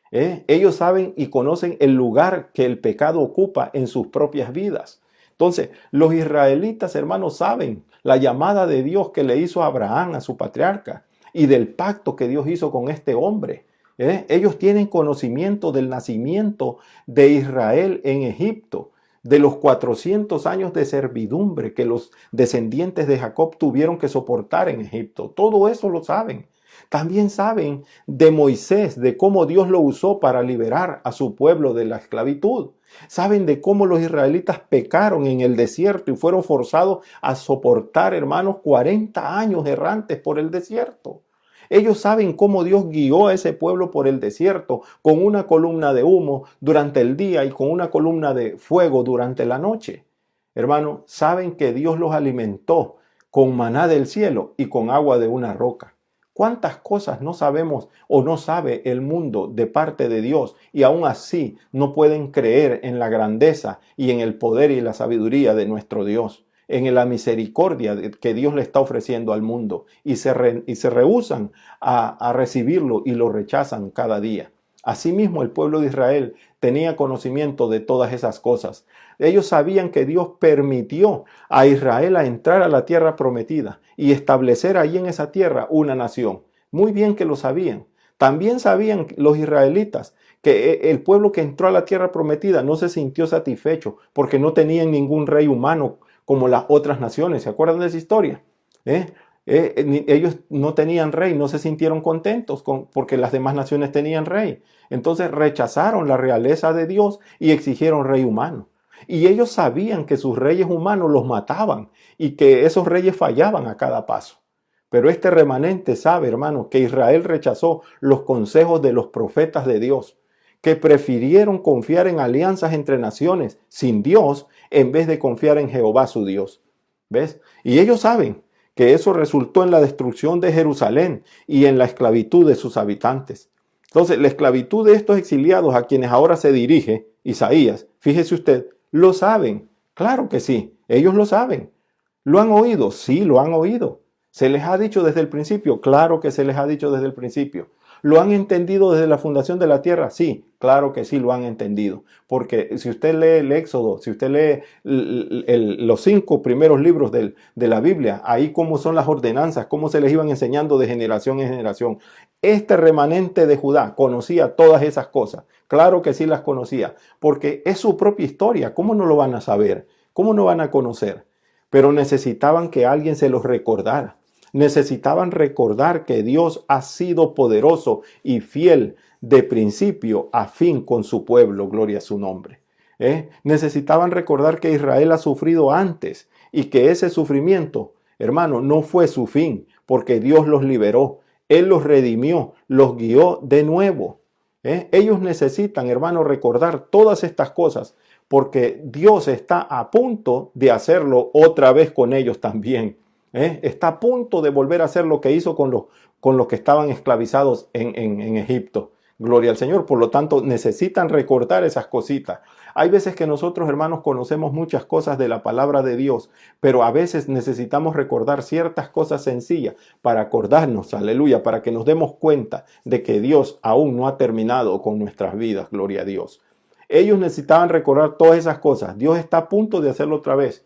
Ellos saben y conocen el lugar que el pecado ocupa en sus propias vidas. Entonces, los israelitas, hermanos, saben la llamada de Dios que le hizo a Abraham, a su patriarca, y del pacto que Dios hizo con este hombre. Ellos tienen conocimiento del nacimiento de Israel en Egipto, de los 400 años de servidumbre que los descendientes de Jacob tuvieron que soportar en Egipto. Todo eso lo saben. También saben de Moisés, de cómo Dios lo usó para liberar a su pueblo de la esclavitud. Saben de cómo los israelitas pecaron en el desierto y fueron forzados a soportar, hermanos, 40 años errantes por el desierto. Ellos saben cómo Dios guió a ese pueblo por el desierto con una columna de humo durante el día y con una columna de fuego durante la noche. Hermano, saben que Dios los alimentó con maná del cielo y con agua de una roca. ¿Cuántas cosas no sabemos o no sabe el mundo de parte de Dios y aún así no pueden creer en la grandeza y en el poder y la sabiduría de nuestro Dios, en la misericordia que Dios le está ofreciendo al mundo y se rehúsan a recibirlo y lo rechazan cada día? Asimismo, el pueblo de Israel tenía conocimiento de todas esas cosas. Ellos sabían que Dios permitió a Israel a entrar a la tierra prometida y establecer allí en esa tierra una nación. Muy bien que lo sabían. También sabían los israelitas que el pueblo que entró a la tierra prometida no se sintió satisfecho porque no tenían ningún rey humano como las otras naciones. ¿Se acuerdan de esa historia? Ellos no tenían rey, no se sintieron contentos porque las demás naciones tenían rey. Entonces rechazaron la realeza de Dios y exigieron rey humano. Y ellos sabían que sus reyes humanos los mataban y que esos reyes fallaban a cada paso. Pero este remanente sabe, hermanos, que Israel rechazó los consejos de los profetas de Dios, que prefirieron confiar en alianzas entre naciones sin Dios en vez de confiar en Jehová su Dios. ¿Ves? Y ellos saben que eso resultó en la destrucción de Jerusalén y en la esclavitud de sus habitantes. Entonces, la esclavitud de estos exiliados a quienes ahora se dirige Isaías, fíjese usted, lo saben. Claro que sí, ellos lo saben. ¿Lo han oído? Sí, lo han oído. ¿Se les ha dicho desde el principio? Claro que se les ha dicho desde el principio. ¿Lo han entendido desde la fundación de la tierra? Sí, claro que sí lo han entendido. Porque si usted lee el Éxodo, si usted lee los 5 primeros libros de la Biblia, ahí cómo son las ordenanzas, cómo se les iban enseñando de generación en generación. Este remanente de Judá conocía todas esas cosas. Claro que sí las conocía, porque es su propia historia. ¿Cómo no lo van a saber? ¿Cómo no van a conocer? Pero necesitaban que alguien se los recordara. Necesitaban recordar que Dios ha sido poderoso y fiel de principio a fin con su pueblo, gloria a su nombre. Necesitaban recordar que Israel ha sufrido antes y que ese sufrimiento, hermano, no fue su fin, porque Dios los liberó, Él los redimió, los guió de nuevo. Ellos necesitan, hermano, recordar todas estas cosas, porque Dios está a punto de hacerlo otra vez con ellos también. Está a punto de volver a hacer lo que hizo con los que estaban esclavizados en Egipto. Gloria al Señor. Por lo tanto, necesitan recordar esas cositas. Hay veces que nosotros, hermanos, conocemos muchas cosas de la palabra de Dios, pero a veces necesitamos recordar ciertas cosas sencillas para acordarnos, aleluya, para que nos demos cuenta de que Dios aún no ha terminado con nuestras vidas. Gloria a Dios. Ellos necesitaban recordar todas esas cosas. Dios está a punto de hacerlo otra vez.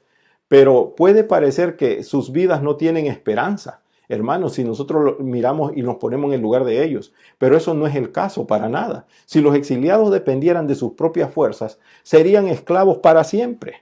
Pero puede parecer que sus vidas no tienen esperanza, hermanos, si nosotros miramos y nos ponemos en el lugar de ellos. Pero eso no es el caso para nada. Si los exiliados dependieran de sus propias fuerzas, serían esclavos para siempre.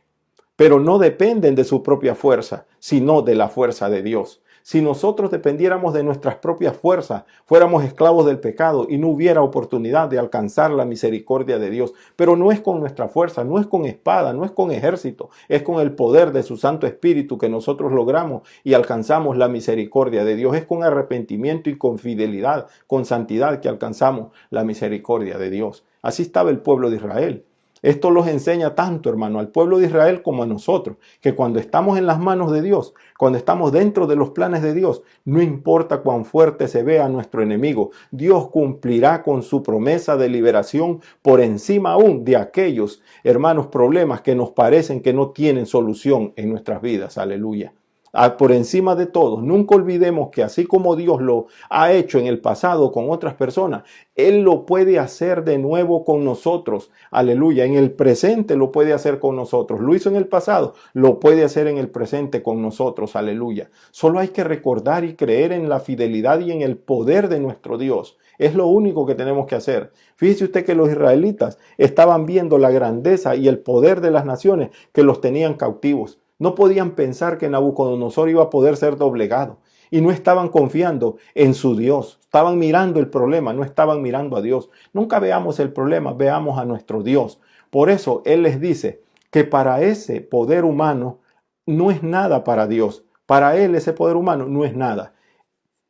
Pero no dependen de su propia fuerza, sino de la fuerza de Dios. Si nosotros dependiéramos de nuestras propias fuerzas, fuéramos esclavos del pecado y no hubiera oportunidad de alcanzar la misericordia de Dios. Pero no es con nuestra fuerza, no es con espada, no es con ejército, es con el poder de su Santo Espíritu que nosotros logramos y alcanzamos la misericordia de Dios. Es con arrepentimiento y con fidelidad, con santidad que alcanzamos la misericordia de Dios. Así estaba el pueblo de Israel. Esto los enseña tanto, hermano, al pueblo de Israel como a nosotros, que cuando estamos en las manos de Dios, cuando estamos dentro de los planes de Dios, no importa cuán fuerte se vea nuestro enemigo, Dios cumplirá con su promesa de liberación por encima aún de aquellos, hermanos, problemas que nos parecen que no tienen solución en nuestras vidas. Aleluya. Por encima de todo, nunca olvidemos que así como Dios lo ha hecho en el pasado con otras personas, Él lo puede hacer de nuevo con nosotros. Aleluya. En el presente lo puede hacer con nosotros. Lo hizo en el pasado, lo puede hacer en el presente con nosotros. Aleluya. Solo hay que recordar y creer en la fidelidad y en el poder de nuestro Dios. Es lo único que tenemos que hacer. Fíjese usted que los israelitas estaban viendo la grandeza y el poder de las naciones que los tenían cautivos. No podían pensar que Nabucodonosor iba a poder ser doblegado y no estaban confiando en su Dios. Estaban mirando el problema, no estaban mirando a Dios. Nunca veamos el problema, veamos a nuestro Dios. Por eso Él les dice que para ese poder humano no es nada para Dios. Para Él ese poder humano no es nada.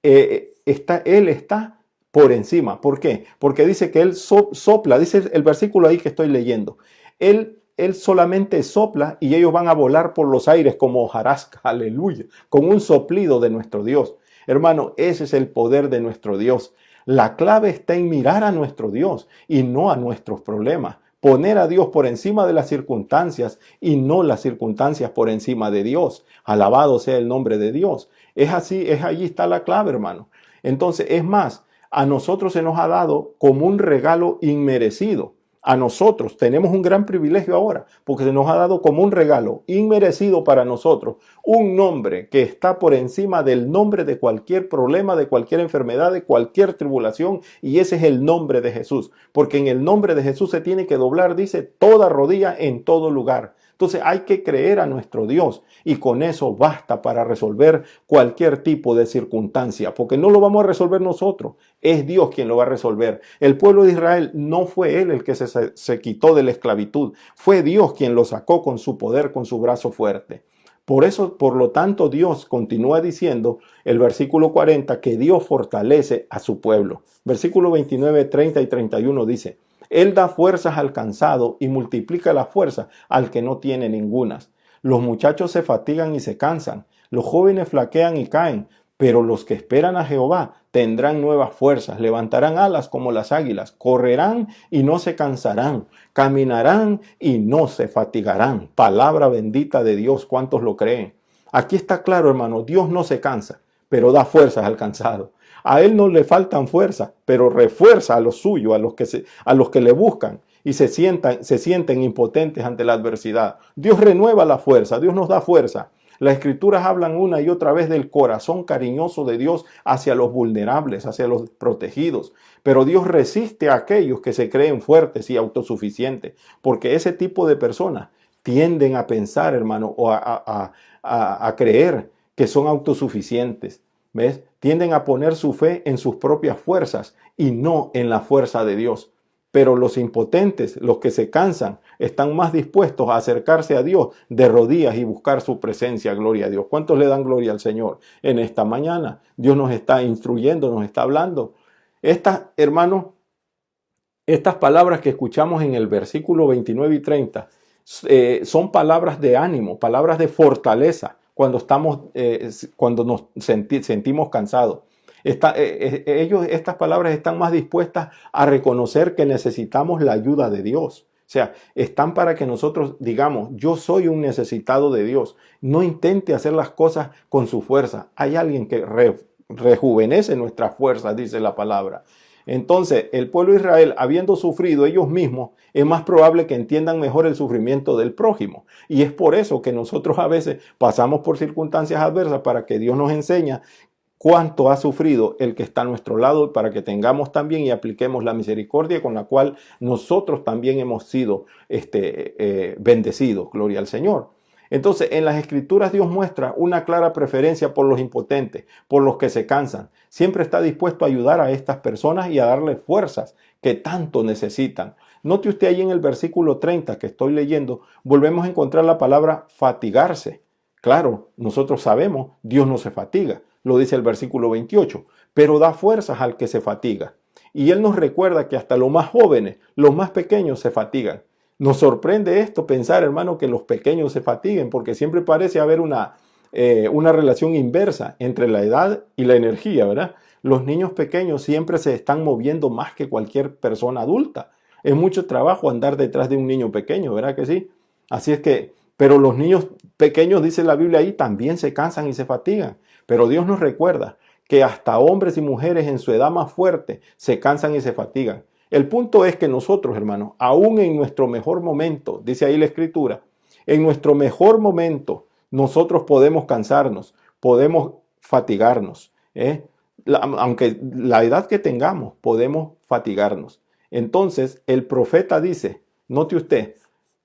Él está por encima. ¿Por qué? Porque dice que Él sopla, dice el versículo ahí que estoy leyendo. Él solamente sopla y ellos van a volar por los aires como hojarasca, aleluya, con un soplido de nuestro Dios. Hermano, ese es el poder de nuestro Dios. La clave está en mirar a nuestro Dios y no a nuestros problemas. Poner a Dios por encima de las circunstancias y no las circunstancias por encima de Dios. Alabado sea el nombre de Dios. Es así, allí está la clave, hermano. Entonces, es más, a nosotros se nos ha dado como un regalo inmerecido. A nosotros tenemos un gran privilegio ahora, porque se nos ha dado como un regalo inmerecido para nosotros, un nombre que está por encima del nombre de cualquier problema, de cualquier enfermedad, de cualquier tribulación, y ese es el nombre de Jesús, porque en el nombre de Jesús se tiene que doblar, dice, toda rodilla en todo lugar. Entonces hay que creer a nuestro Dios y con eso basta para resolver cualquier tipo de circunstancia, porque no lo vamos a resolver nosotros, es Dios quien lo va a resolver. El pueblo de Israel no fue él el que se quitó de la esclavitud, fue Dios quien lo sacó con su poder, con su brazo fuerte. Por eso, por lo tanto, Dios continúa diciendo, el versículo 40, que Dios fortalece a su pueblo. Versículo 29, 30 y 31 dice, Él da fuerzas al cansado y multiplica la fuerza al que no tiene ningunas. Los muchachos se fatigan y se cansan, los jóvenes flaquean y caen, pero los que esperan a Jehová tendrán nuevas fuerzas, levantarán alas como las águilas, correrán y no se cansarán, caminarán y no se fatigarán. Palabra bendita de Dios, ¿cuántos lo creen? Aquí está claro, hermano, Dios no se cansa. pero da fuerzas al cansado. A él no le faltan fuerzas, pero refuerza a los suyos, a los que le buscan y se sienten impotentes ante la adversidad. Dios renueva la fuerza, Dios nos da fuerza. Las escrituras hablan una y otra vez del corazón cariñoso de Dios hacia los vulnerables, hacia los protegidos. Pero Dios resiste a aquellos que se creen fuertes y autosuficientes, porque ese tipo de personas tienden a pensar, hermano, o a creer que son autosuficientes. ¿Ves? Tienden a poner su fe en sus propias fuerzas y no en la fuerza de Dios. Pero los impotentes, los que se cansan, están más dispuestos a acercarse a Dios de rodillas y buscar su presencia. Gloria a Dios. ¿Cuántos le dan gloria al Señor en esta mañana? Dios nos está instruyendo, nos está hablando. Hermanos, estas palabras que escuchamos en el versículo 29 y 30 son palabras de ánimo, palabras de fortaleza cuando nos sentimos cansados. Estas palabras están más dispuestas a reconocer que necesitamos la ayuda de Dios. O sea, están para que nosotros digamos, yo soy un necesitado de Dios. No intente hacer las cosas con su fuerza. Hay alguien que rejuvenece nuestras fuerzas, dice la palabra. Entonces, el pueblo de Israel, habiendo sufrido ellos mismos, es más probable que entiendan mejor el sufrimiento del prójimo. Y es por eso que nosotros a veces pasamos por circunstancias adversas para que Dios nos enseñe cuánto ha sufrido el que está a nuestro lado, para que tengamos también y apliquemos la misericordia con la cual nosotros también hemos sido bendecidos. Gloria al Señor. Entonces, en las escrituras Dios muestra una clara preferencia por los impotentes, por los que se cansan. Siempre está dispuesto a ayudar a estas personas y a darles fuerzas que tanto necesitan. Note usted ahí en el versículo 30 que estoy leyendo, volvemos a encontrar la palabra fatigarse. Claro, nosotros sabemos, Dios no se fatiga, lo dice el versículo 28, pero da fuerzas al que se fatiga. Y Él nos recuerda que hasta los más jóvenes, los más pequeños se fatigan. Nos sorprende esto, pensar, hermano, que los pequeños se fatiguen, porque siempre parece haber una relación inversa entre la edad y la energía, ¿verdad? Los niños pequeños siempre se están moviendo más que cualquier persona adulta. Es mucho trabajo andar detrás de un niño pequeño, ¿verdad que sí? Así es que, pero los niños pequeños, dice la Biblia ahí, también se cansan y se fatigan. Pero Dios nos recuerda que hasta hombres y mujeres en su edad más fuerte se cansan y se fatigan. El punto es que nosotros, hermanos, aún en nuestro mejor momento, dice ahí la Escritura, en nuestro mejor momento nosotros podemos cansarnos, podemos fatigarnos. Aunque la edad que tengamos, podemos fatigarnos. Entonces, el profeta dice, note usted,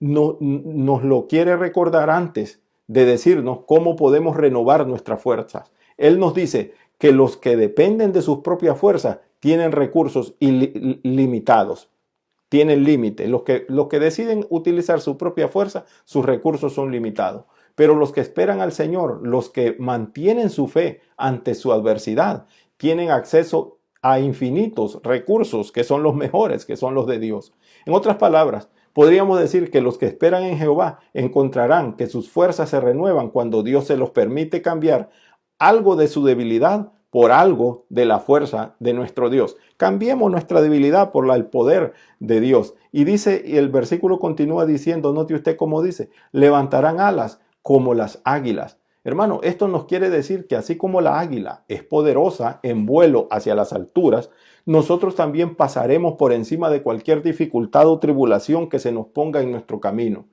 nos lo quiere recordar antes de decirnos cómo podemos renovar nuestras fuerzas. Él nos dice que los que dependen de sus propias fuerzas tienen recursos limitados, tienen límite. Los que deciden utilizar su propia fuerza, sus recursos son limitados. Pero los que esperan al Señor, los que mantienen su fe ante su adversidad, tienen acceso a infinitos recursos que son los mejores, que son los de Dios. En otras palabras, podríamos decir que los que esperan en Jehová encontrarán que sus fuerzas se renuevan cuando Dios se los permite cambiar algo de su debilidad por algo de la fuerza de nuestro Dios. Cambiemos nuestra debilidad por el poder de Dios. Y dice, y el versículo continúa diciendo, note usted cómo dice, levantarán alas como las águilas. Hermano, esto nos quiere decir que así como la águila es poderosa en vuelo hacia las alturas, nosotros también pasaremos por encima de cualquier dificultad o tribulación que se nos ponga en nuestro camino.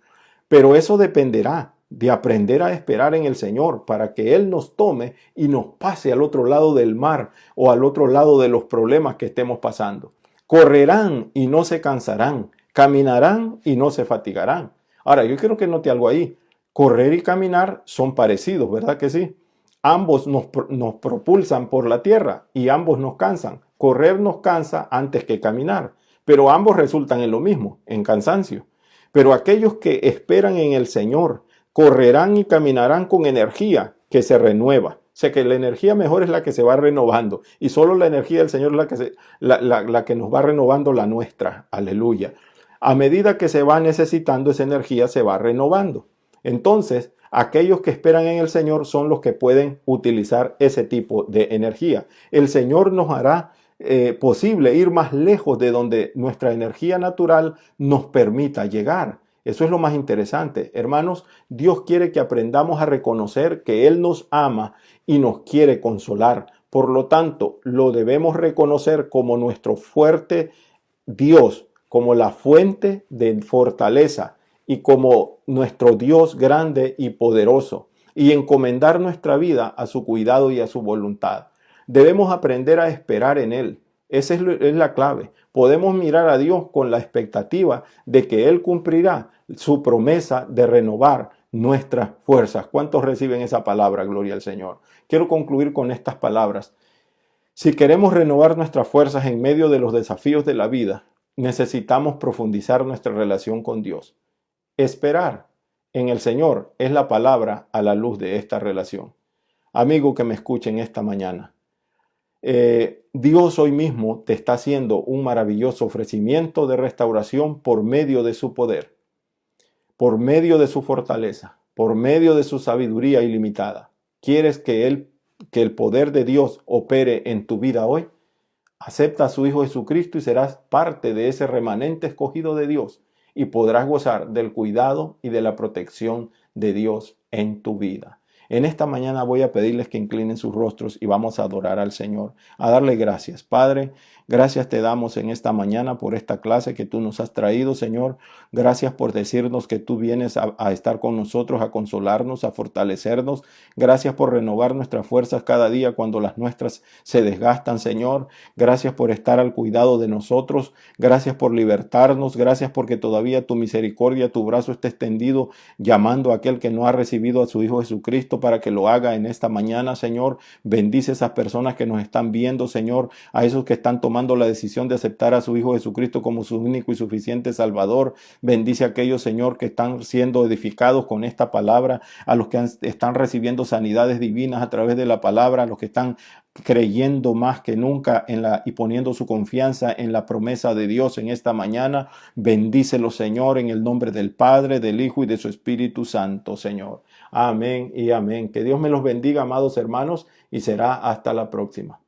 Pero eso dependerá de aprender a esperar en el Señor para que Él nos tome y nos pase al otro lado del mar o al otro lado de los problemas que estemos pasando. Correrán y no se cansarán, caminarán y no se fatigarán. Ahora, yo quiero que note algo ahí. Correr y caminar son parecidos, ¿verdad que sí? Ambos nos propulsan por la tierra y ambos nos cansan. Correr nos cansa antes que caminar, pero ambos resultan en lo mismo, en cansancio. Pero aquellos que esperan en el Señor correrán y caminarán con energía que se renueva. O sea que la energía mejor es la que se va renovando y solo la energía del Señor es la que nos va renovando la nuestra. Aleluya. A medida que se va necesitando esa energía, se va renovando. Entonces, aquellos que esperan en el Señor son los que pueden utilizar ese tipo de energía. El Señor nos hará posible ir más lejos de donde nuestra energía natural nos permita llegar. Eso es lo más interesante. Hermanos, Dios quiere que aprendamos a reconocer que Él nos ama y nos quiere consolar. Por lo tanto, lo debemos reconocer como nuestro fuerte Dios, como la fuente de fortaleza y como nuestro Dios grande y poderoso, y encomendar nuestra vida a su cuidado y a su voluntad. Debemos aprender a esperar en Él. Esa es la clave. Podemos mirar a Dios con la expectativa de que Él cumplirá su promesa de renovar nuestras fuerzas. ¿Cuántos reciben esa palabra? Gloria al Señor. Quiero concluir con estas palabras. Si queremos renovar nuestras fuerzas en medio de los desafíos de la vida, necesitamos profundizar nuestra relación con Dios. Esperar en el Señor es la palabra a la luz de esta relación. Amigo que me escuchen esta mañana, Dios hoy mismo te está haciendo un maravilloso ofrecimiento de restauración por medio de su poder, por medio de su fortaleza, por medio de su sabiduría ilimitada. ¿Quieres que el poder de Dios opere en tu vida hoy? Acepta a su Hijo Jesucristo y serás parte de ese remanente escogido de Dios y podrás gozar del cuidado y de la protección de Dios en tu vida. En esta mañana voy a pedirles que inclinen sus rostros y vamos a adorar al Señor, a darle gracias. Padre, gracias te damos en esta mañana por esta clase que tú nos has traído, Señor. Gracias por decirnos que tú vienes a estar con nosotros, a consolarnos, a fortalecernos. Gracias por renovar nuestras fuerzas cada día cuando las nuestras se desgastan, Señor. Gracias por estar al cuidado de nosotros. Gracias por libertarnos. Gracias porque todavía tu misericordia, tu brazo está extendido, llamando a aquel que no ha recibido a su Hijo Jesucristo para que lo haga en esta mañana, Señor. Bendice a esas personas que nos están viendo, Señor, a esos que están tomando la decisión de aceptar a su Hijo Jesucristo como su único y suficiente Salvador. Bendice a aquellos, Señor, que están siendo edificados con esta palabra, a los que están recibiendo sanidades divinas a través de la palabra, a los que están creyendo más que nunca y poniendo su confianza en la promesa de Dios en esta mañana. Bendícelo, Señor, en el nombre del Padre, del Hijo y de su Espíritu Santo, Señor. Amén y amén. Que Dios me los bendiga, amados hermanos, y será hasta la próxima.